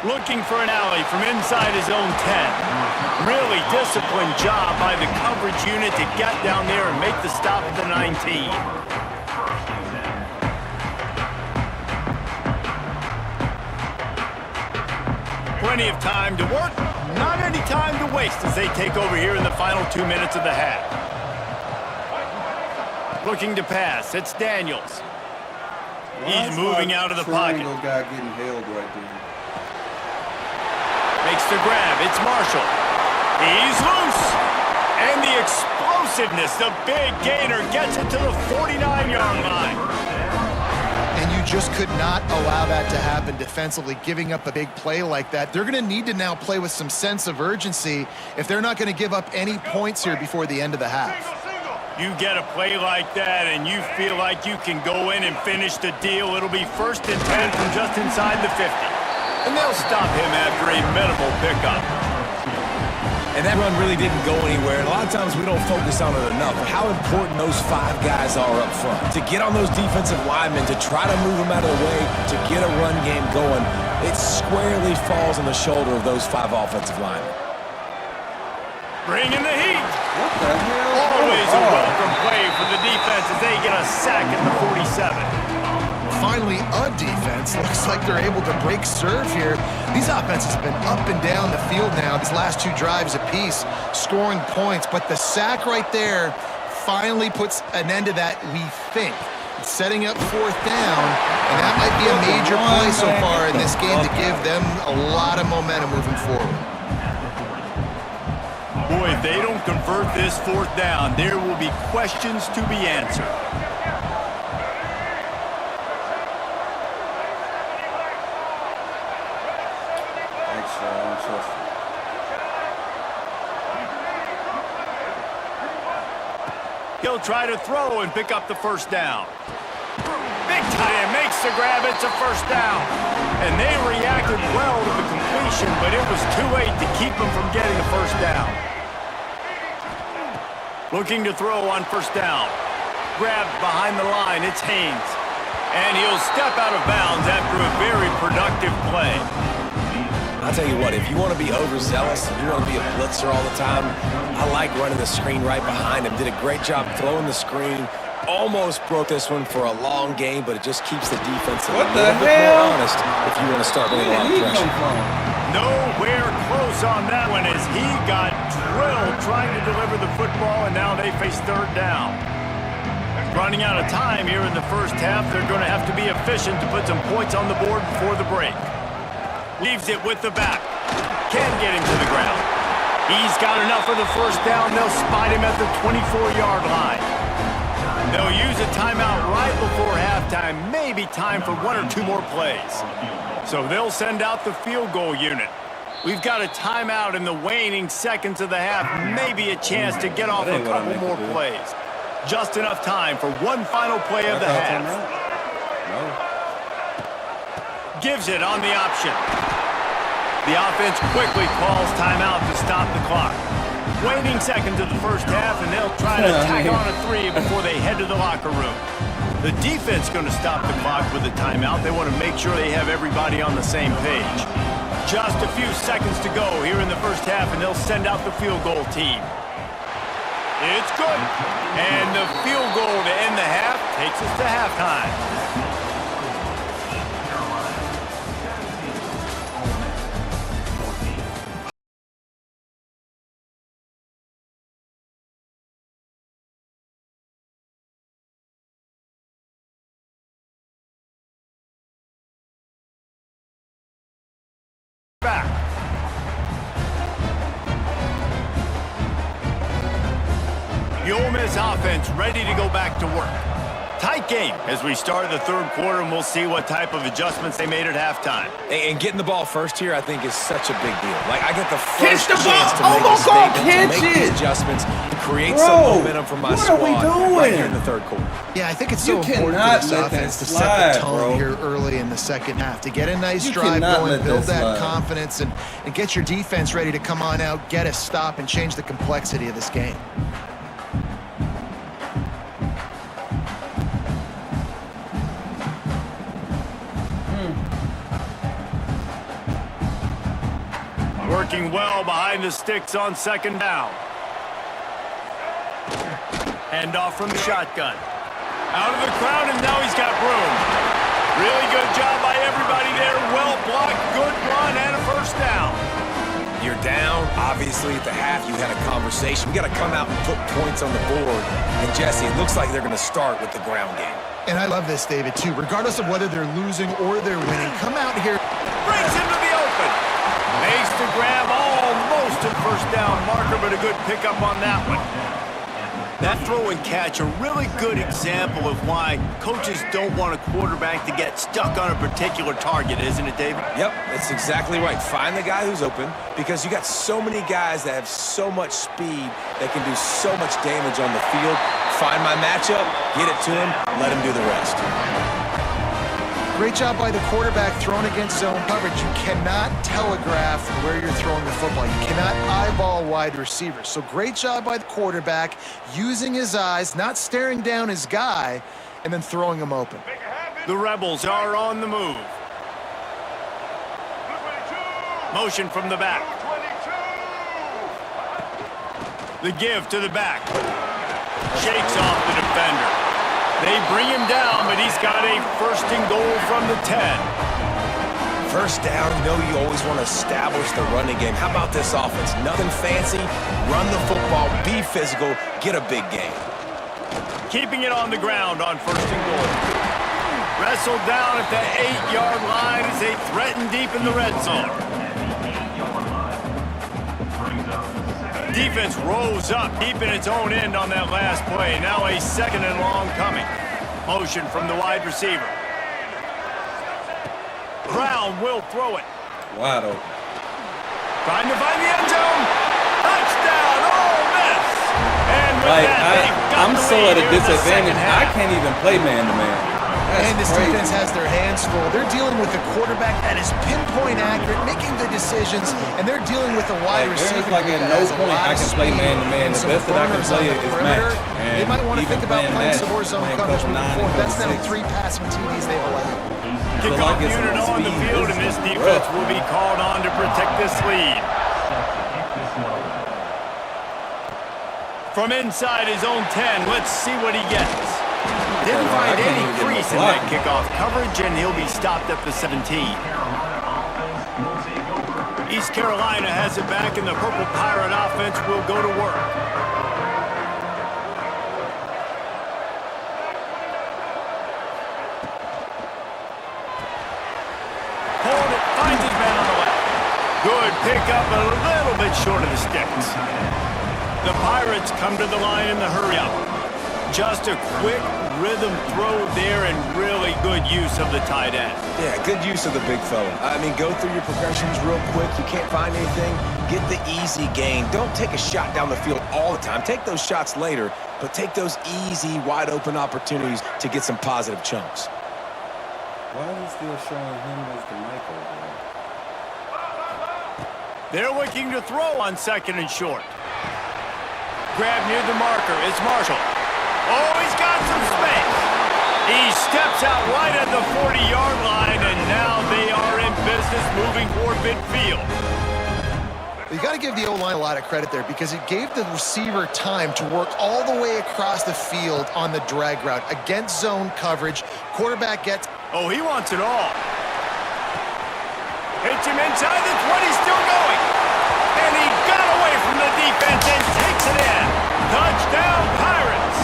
Looking for an alley from inside his own 10. Really disciplined job by the coverage unit to get down there and make the stop at the 19. Plenty of time to work, not any time to waste as they take over here in the final 2 minutes of the half. Looking to pass, it's Daniels. He's moving out of the pocket. Guy getting held right there. Makes the grab, it's Marshall. He's loose. And the explosiveness, the big gainer gets it to the 49-yard line. And you just could not allow that to happen defensively, giving up a big play like that. They're going to need to now play with some sense of urgency if they're not going to give up any points here before the end of the half. You get a play like that and you feel like you can go in and finish the deal. It'll be 1st and 10 from just inside the 50. And they'll stop him after a minimal pickup. And that run really didn't go anywhere. And a lot of times we don't focus on it enough. How important those 5 guys are up front. To get on those defensive linemen, to try to move them out of the way, to get a run game going, it squarely falls on the shoulder of those 5 offensive linemen. Bringing the heat. What the hell? Always a welcome play for the defense as they get a sack at the 47. Finally, a defense. Looks like they're able to break serve here. These offenses have been up and down the field now, these last 2 drives apiece, scoring points. But the sack right there finally puts an end to that, we think. It's setting up 4th down, and that might be a major play so far in this game to give them a lot of momentum moving forward. Boy, if they don't convert this 4th down, there will be questions to be answered. He'll try to throw and pick up the 1st down. Big tight end makes the grab. It's a 1st down. And they reacted well to the completion, but it was too late to keep them from getting a 1st down. Looking to throw on 1st down. Grabbed behind the line. It's Haynes. And he'll step out of bounds after a very productive play. I'll tell you what, if you want to be overzealous, if you want to be a blitzer all the time, I like running the screen right behind him. Did a great job throwing the screen. Almost broke this one for a long game, but it just keeps the defense a little bit more honest if you want to start with a lot of pressure. Nowhere close on that one as he got drilled trying to deliver the football, and now they face 3rd down. Running out of time here in the first half, they're going to have to be efficient to put some points on the board before the break. Leaves it with the back. Can't get him to the ground. He's got enough for the 1st down. They'll spot him at the 24-yard line. They'll use a timeout right before halftime. Maybe time for 1 or 2 more plays. So they'll send out the field goal unit. We've got a timeout in the waning seconds of the half. Maybe a chance to get off a couple more plays. Just enough time for one final play of the half. Gives it on the option. The offense quickly calls timeout to stop the clock. Waning seconds of the first half, and they'll try to tack on a 3 before they head to the locker room. The defense going to stop the clock with a timeout. They want to make sure they have everybody on the same page. Just a few seconds to go here in the first half, and they'll send out the field goal team. It's good. And the field goal to end the half takes us to halftime. Back. The Ole Miss offense ready to go back to work. Tight game as we start the third quarter, and we'll see what type of adjustments they made at halftime. And getting the ball first here, I think, is such a big deal. Like, I get the Catch first the ball. chance to Oh, make a don't go statement, to catch make the it. adjustments, to create Bro, some momentum for my what are squad we doing? right here in the third quarter. Yeah, I think it's You so important cannot for this let offense that to set slide, the tone bro. here early in the second half, to get a nice You drive cannot going, let build that that slide. confidence, and get your defense ready to come on out, get a stop, and change the complexity of this game. Working well behind the sticks on second down. Hand off from the shotgun. Out of the crowd, and now he's got room. Really good job by everybody there. Well blocked, good run, and a first down. You're down. Obviously, at the half, you had a conversation. We got to come out and put points on the board. And, Jesse, it looks like they're going to start with the ground game. And I love this, David, too. Regardless of whether they're losing or they're winning, come out here. Brings him to the open. Makes the grab almost a first down marker, but a good pickup on that one. That throw and catch, a really good example of why coaches don't want a quarterback to get stuck on a particular target, isn't it, David? Yep, that's exactly right. Find the guy who's open, because you got so many guys that have so much speed that can do so much damage on the field. Find my matchup, get it to him, let him do the rest. Great job by the quarterback throwing against zone coverage. You cannot telegraph where you're throwing the football. You cannot eyeball wide receivers. So great job by the quarterback using his eyes, not staring down his guy, and then throwing him open. The Rebels are on the move. Motion from the back. The give to the back. Shakes off the defender. They bring him down, but he's got a first and goal from the 10. First down, you know you always want to establish the running game. How about this offense? Nothing fancy. Run the football, be physical, get a big game. Keeping it on the ground on first and goal. Wrestled down at the 8-yard line as they threaten deep in the red zone. Defense rose up deep in its own end on that last play. Now a second and long coming. Motion from the wide receiver. Brown will throw it. Wide open. Trying to find the end zone. Touchdown, Ole Miss. And with Like, that, they've got I'm the so lead at a here in the second disadvantage. I half. can't even play man-to-man. And this crazy. defense has their hands full. They're dealing with a quarterback that is pinpoint accurate, making good decisions, and they're dealing with a wide Like, receiver. there's like at that no has a point lot I of can play speed man-to-man. and The some best that I can burners play on the is perimeter. match. They might want to even think about playing match, some more zone playing coverage cover moving 9 forward. and That's cover now 6. 3 passing TDs they've allowed. Kickoff like it's unit some on the speed. field, This and this is defense rough. will be called on to protect this lead. From inside his own 10, let's see what he gets. Didn't I find can't any even get no crease in block. that kickoff coverage, and he'll be stopped at the 17. East Carolina has it back, and the Purple Pirate offense will go to work. Pulling it, finds his man on the left. Good pickup, a little bit short of the sticks. The Pirates come to the line in the hurry-up. Just a quick rhythm throw there and really good use of the tight end. Yeah, good use of the big fella. I mean, go through your progressions real quick. You can't find anything, get the easy gain. Don't take a shot down the field all the time. Take those shots later, but take those easy, wide-open opportunities to get some positive chunks. Why is it still showing him as the Michael? They're looking to throw on second and short. Grab near the marker. It's Marshall. Oh, he's got some space. He steps out right at the 40-yard line, and now they are in business moving toward midfield. You got to give the O-line a lot of credit there because it gave the receiver time to work all the way across the field on the drag route against zone coverage. Quarterback gets... Oh, he wants it all. Hits him inside the 20, still going. And he got away from the defense and takes it in. Touchdown, Pirates.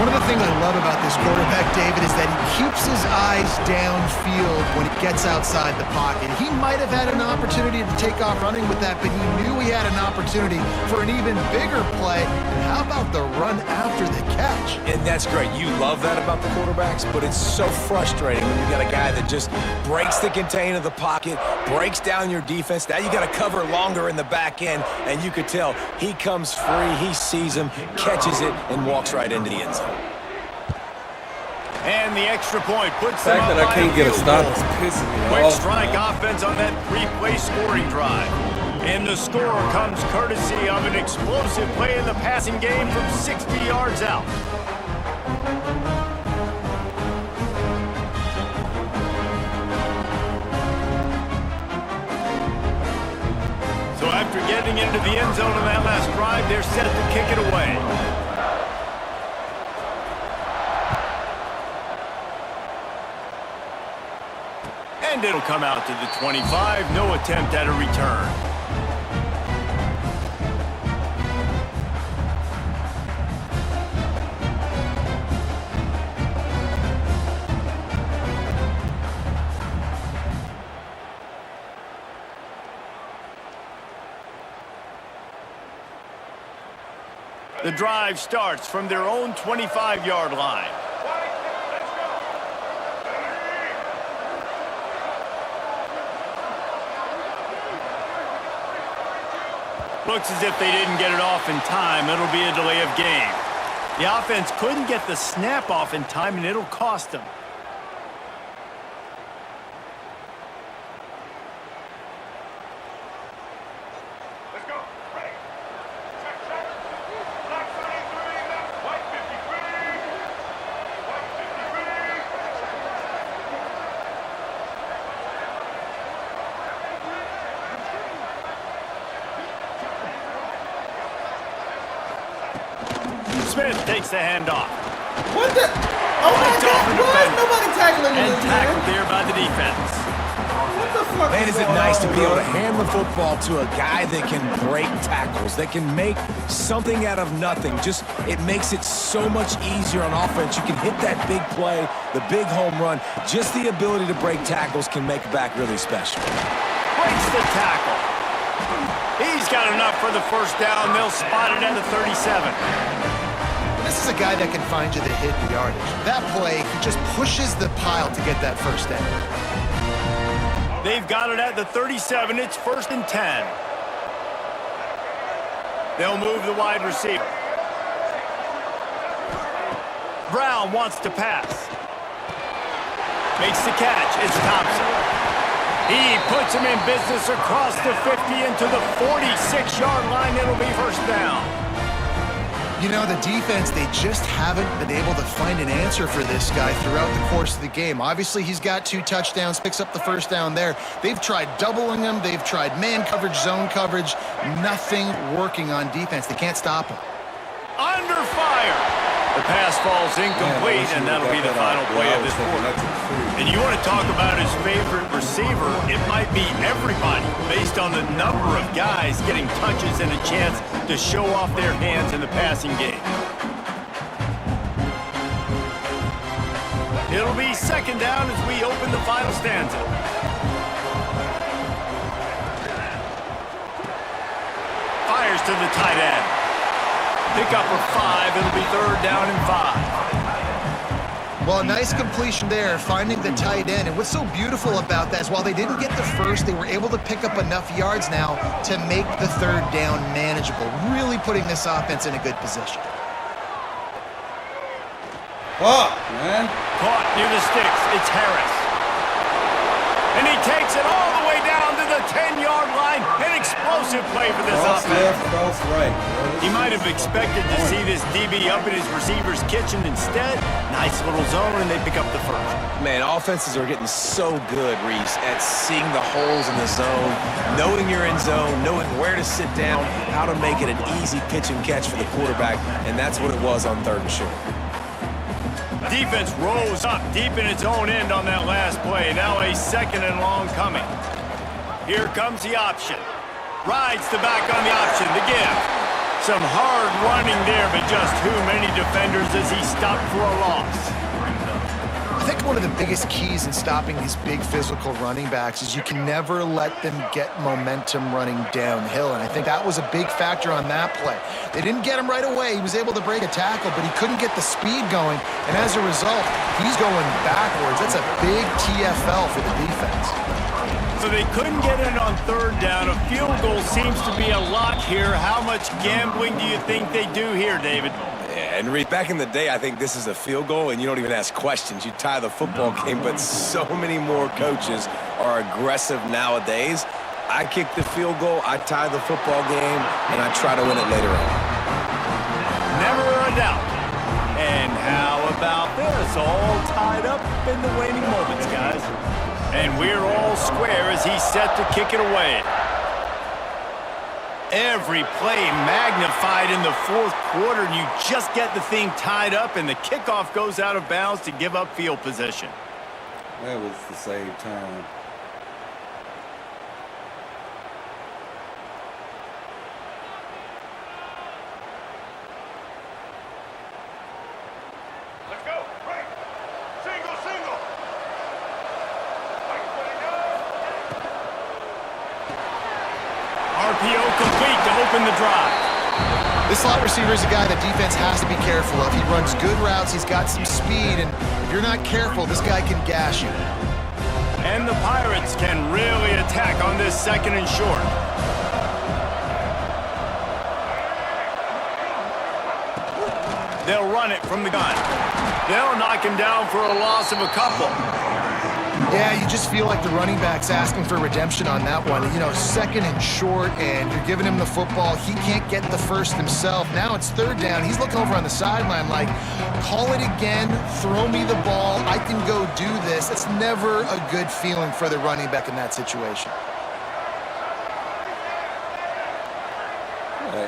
One of the thing I love about this quarterback, David, is that he keeps his eyes downfield when he gets outside the pocket. He might have had an opportunity to take off running with that, but he knew he had an opportunity for an even bigger play. And how about the run after the catch? And that's great. You love that about the quarterbacks, but it's so frustrating when you got a guy that just breaks the contain of the pocket, breaks down your defense. Now you got to cover longer in the back end, and you could tell he comes free, he sees him, catches it, and walks right into the end zone. And the extra point puts The them fact up that I by can't a get a field stop goal. is pissing me Quick off. strike man. offense on that three-play scoring drive. And the score comes courtesy of an explosive play in the passing game from 60 yards out. So after getting into the end zone on that last drive, they're set to kick it away. And it'll come out to the 25. No attempt at a return. The drive starts from their own 25-yard line. Looks as if they didn't get it off in time. It'll be a delay of game. The offense couldn't get the snap off in time, and it'll cost them. Smith takes the handoff. What the? Oh my It's off the God! Why is defender. nobody tackling And this, tackled man? there by the defense. What the fuck? Man, is it going nice on, to be able bro? to hand the football to a guy that can break tackles, that can make something out of nothing. Just, it makes it so much easier on offense. You can hit that big play, the big home run. Just the ability to break tackles can make a back really special. Breaks the tackle. He's got enough for the first down. They'll spot it at the 37. This is a guy that can find you the hidden yardage. That play, he just pushes the pile to get that first down. They've got it at the 37. It's 1st and 10. They'll move the wide receiver. Brown wants to pass. Makes the catch. It's Thompson. He puts him in business across the 50 into the 46-yard line. It'll be 1st down. You know, the defense, they just haven't been able to find an answer for this guy throughout the course of the game. Obviously, he's got 2 touchdowns, picks up the first down there. They've tried doubling him. They've tried man coverage, zone coverage. Nothing working on defense. They can't stop him. Under fire. The pass falls incomplete, and that'll be the final play of this quarter. And you want to talk about his favorite receiver, it might be everybody based on the number of guys getting touches and a chance to show off their hands in the passing game. It'll be 2nd down as we open the final stanza. Fires to the tight end. Pick up for 5. It'll be 3rd down and 5. Well, a nice completion there, finding the tight end. And what's so beautiful about that is while they didn't get the first, they were able to pick up enough yards now to make the 3rd down manageable, really putting this offense in a good position. Fuck, man. Caught near the sticks. It's Harris. And he takes it all the way down to the 10-yard line. An explosive play for this Cross offense. left, cross right. He might have expected to see this DB up in his receiver's kitchen instead. Nice little zone, and they pick up the first. Man, offenses are getting so good, Reese, at seeing the holes in the zone, knowing you're in zone, knowing where to sit down, how to make it an easy pitch and catch for the quarterback, and that's what it was on 3rd and short. Defense rose up deep in its own end on that last play. Now a 2nd and long coming. Here comes the option. Rides the back on the option. The give. Some hard running there, but just too many defenders as he stopped for a loss. I think one of the biggest keys in stopping these big physical running backs is you can never let them get momentum running downhill, and I think that was a big factor on that play. They didn't get him right away. He was able to break a tackle, but he couldn't get the speed going, and as a result, he's going backwards. That's a big TFL for the defense. So they couldn't get in on third down. A field goal seems to be a lock here. How much gambling do you think they do here, David? Yeah, and Reed, back in the day, I think this is a field goal, and you don't even ask questions. You tie the football game, but so many more coaches are aggressive nowadays. I kick the field goal, I tie the football game, and I try to win it later on. Never a doubt. And how about this? All tied up in the waning moments, guys. And we're all square as he's set to kick it away. Every play magnified in the fourth quarter, and you just get the thing tied up, and the kickoff goes out of bounds to give up field position. That was to save time. Let's go. Right. Single, single. RPO complete to open the drive. This slot receiver is a guy the defense has to be careful of. He runs good routes, he's got some speed, and if you're not careful, this guy can gash you. And the Pirates can really attack on this second and short. They'll run it from the gun. They'll knock him down for a loss of a couple. Yeah, you just feel like the running back's asking for redemption on that one. You know, second and short, and you're giving him the football. He can't get the first himself. Now it's third down. He's looking over on the sideline like, call it again, throw me the ball, I can go do this. It's never a good feeling for the running back in that situation.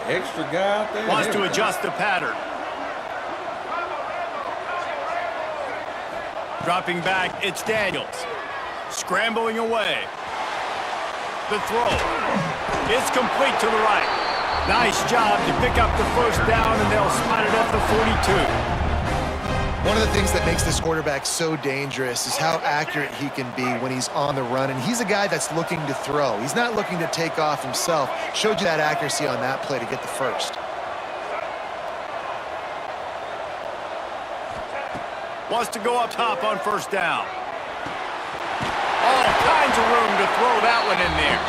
Extra guy out there. Wants to adjust the pattern. Dropping back, it's Daniels. Scrambling away. The throw. It's complete to the right. Nice job to pick up the first down, and they'll spot it at the 42. One of the things that makes this quarterback so dangerous is how accurate he can be when he's on the run, and he's a guy that's looking to throw. He's not looking to take off himself. Showed you that accuracy on that play to get the first. Wants to go up top on first down. All kinds of room to throw that one in there.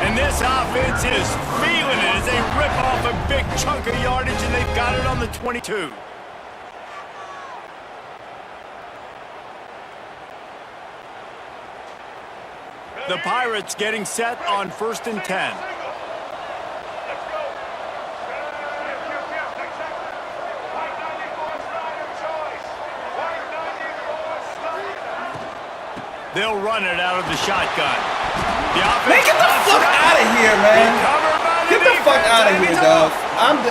And this offense is feeling it as they rip off a big chunk of yardage, and they've got it on the 22. The Pirates getting set on 1st and 10. They'll run it out of the shotgun. Man, get the fuck out of here, man. Get the fuck out of here, dog.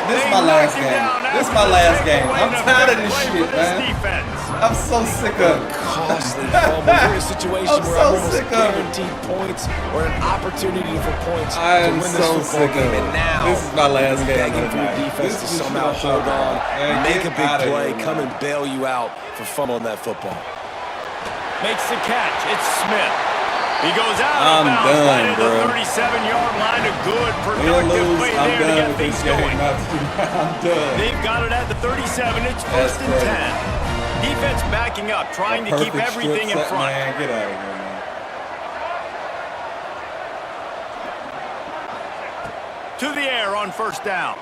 This is my last game. This is my last game. I'm tired of this shit, man. I'm so sick of it. Costly fumble. We're in a situation I'm where so I'm almost sick of it. guaranteed points or an opportunity for points I to am win this so football sick of game. it. And now, This is my last game begging of for the your night. defense to This is somehow just hold on, Man, make get a big outta play, here, come man. and bail you out for fumbling that football. Makes the catch. It's Smith. He goes out I'm of bounds done, right at bro. the 37-yard line. A good, Win or productive lose, play I'm there to done get with things this going. game. I'm done. They've got it at the 37. It's 1st and crazy. 10. Defense backing up, trying to keep Perfect everything in strip set, front. Man, get out of here, man. To the air on first down.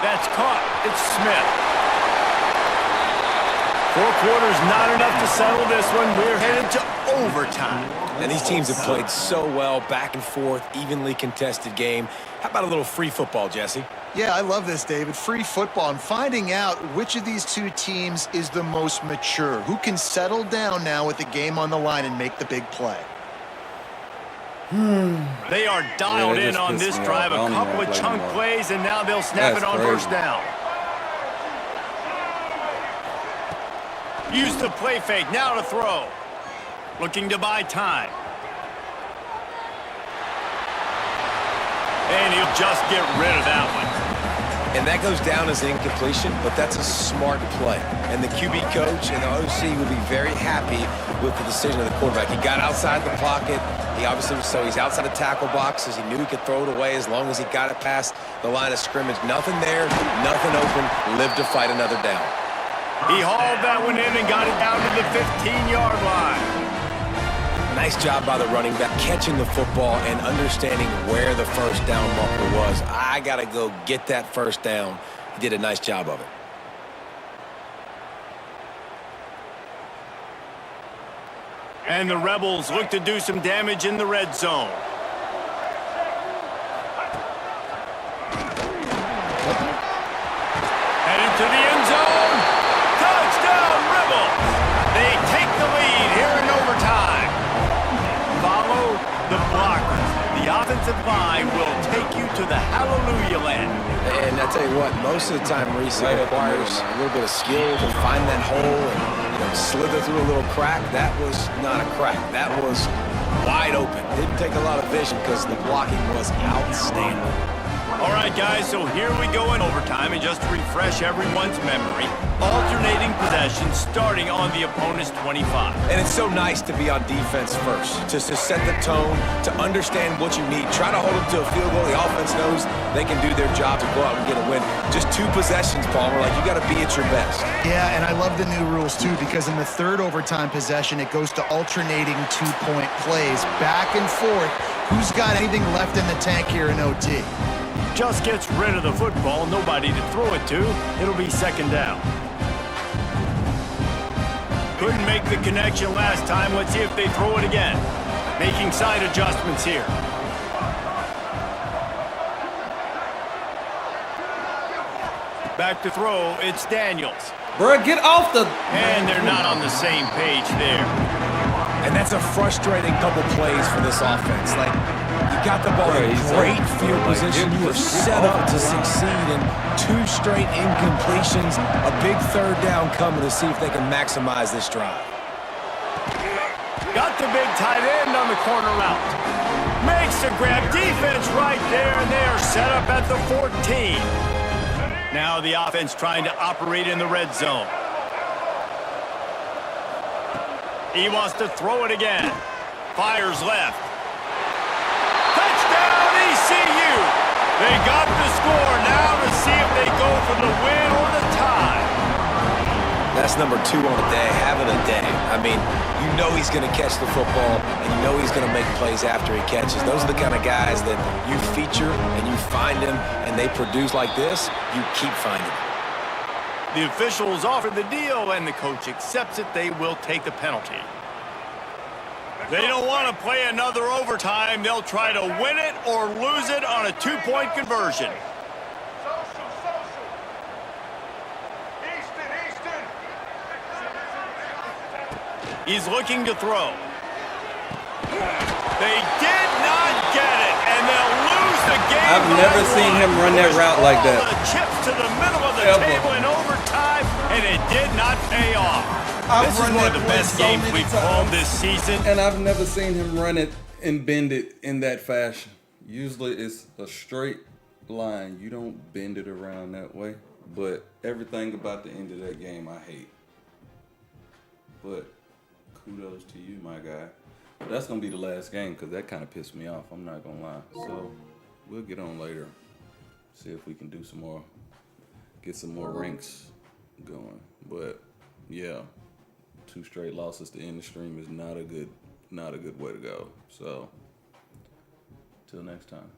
That's caught. It's Smith. 4 quarters, not enough to settle this one. We're headed to overtime. And these teams have played so well, back and forth, evenly contested game. How about a little free football, Jesse? Yeah, I love this, David. Free football and finding out which of these two teams is the most mature, who can settle down now with the game on the line and make the big play. They are dialed Yeah, they in just on pissed this me drive. off. I A don't couple even of play chunk anymore. plays, and now they'll snap That's it on crazy. first down. Use the play fake. Now to throw. Looking to buy time. And he'll just get rid of that one. And that goes down as an incompletion, but that's a smart play. And the QB coach and the OC will be very happy with the decision of the quarterback. He got outside the pocket. He obviously, so he's outside the tackle boxes. He knew he could throw it away as long as he got it past the line of scrimmage. Nothing there, nothing open. Live to fight another down. He hauled that one in and got it down to the 15-yard line. Nice job by the running back, catching the football and understanding where the first down marker was. I got to go get that first down. He did a nice job of it. And the Rebels look to do some damage in the red zone. Headed to the end zone. Touchdown, Rebels! They take the lead here in overtime. Follow the blockers. The offensive line will take you to the hallelujah land. And I tell you what, most of the time, Reese, it requires a little bit of skill to find that hole and slither through a little crack. That was not a crack. That was wide open. Didn't take a lot of vision because the blocking was outstanding. All right, guys, so here we go in overtime, and just to refresh everyone's memory, alternating possessions starting on the opponent's 25. And it's so nice to be on defense first, just to set the tone, to understand what you need. Try to hold them to a field goal. The offense knows they can do their job to go out and get a win. Just 2 possessions, Palmer. Like, you got to be at your best. Yeah, and I love the new rules, too, because in the third overtime possession, it goes to alternating 2-point plays, back and forth. Who's got anything left in the tank here in OT? Just gets rid of the football, nobody to throw it to. It'll be second down. Couldn't make the connection last time. Let's see if they throw it again. Making side adjustments here. Back to throw, it's Daniels. Bro, get off the... And they're not on the same page there. And that's a frustrating couple plays for this offense. Like, you got the ball in great field position. You were set up to succeed in 2 straight incompletions. A big third down coming to see if they can maximize this drive. Got the big tight end on the corner route. Makes the grab. Defense right there, and they are set up at the 14. Now the offense trying to operate in the red zone. He wants to throw it again. Fires left. Touchdown, ECU! They got the score. Now to see if they go for the win or the tie. That's number 2 on the day, having a day. I mean, you know he's going to catch the football, and you know he's going to make plays after he catches. Those are the kind of guys that you feature and you find them, and they produce like this, you keep finding them. The officials offer the deal, and the coach accepts it. They will take the penalty. They don't want to play another overtime. They'll try to win it or lose it on a 2-point conversion. He's looking to throw. They did not get it, and they'll lose the game. I've never seen him run that route like that. The chips to the middle of the table in overtime, and it did not pay off. This is one of the best games we've thrown this season. And I've never seen him run it and bend it in that fashion. Usually it's a straight line. You don't bend it around that way. But everything about the end of that game I hate. But kudos to you, my guy. But that's going to be the last game because that kind of pissed me off. I'm not going to lie. So we'll get on later. See if we can do some more, get some more ranks going. But yeah, 2 straight losses to end the stream is not a good way to go. So till next time.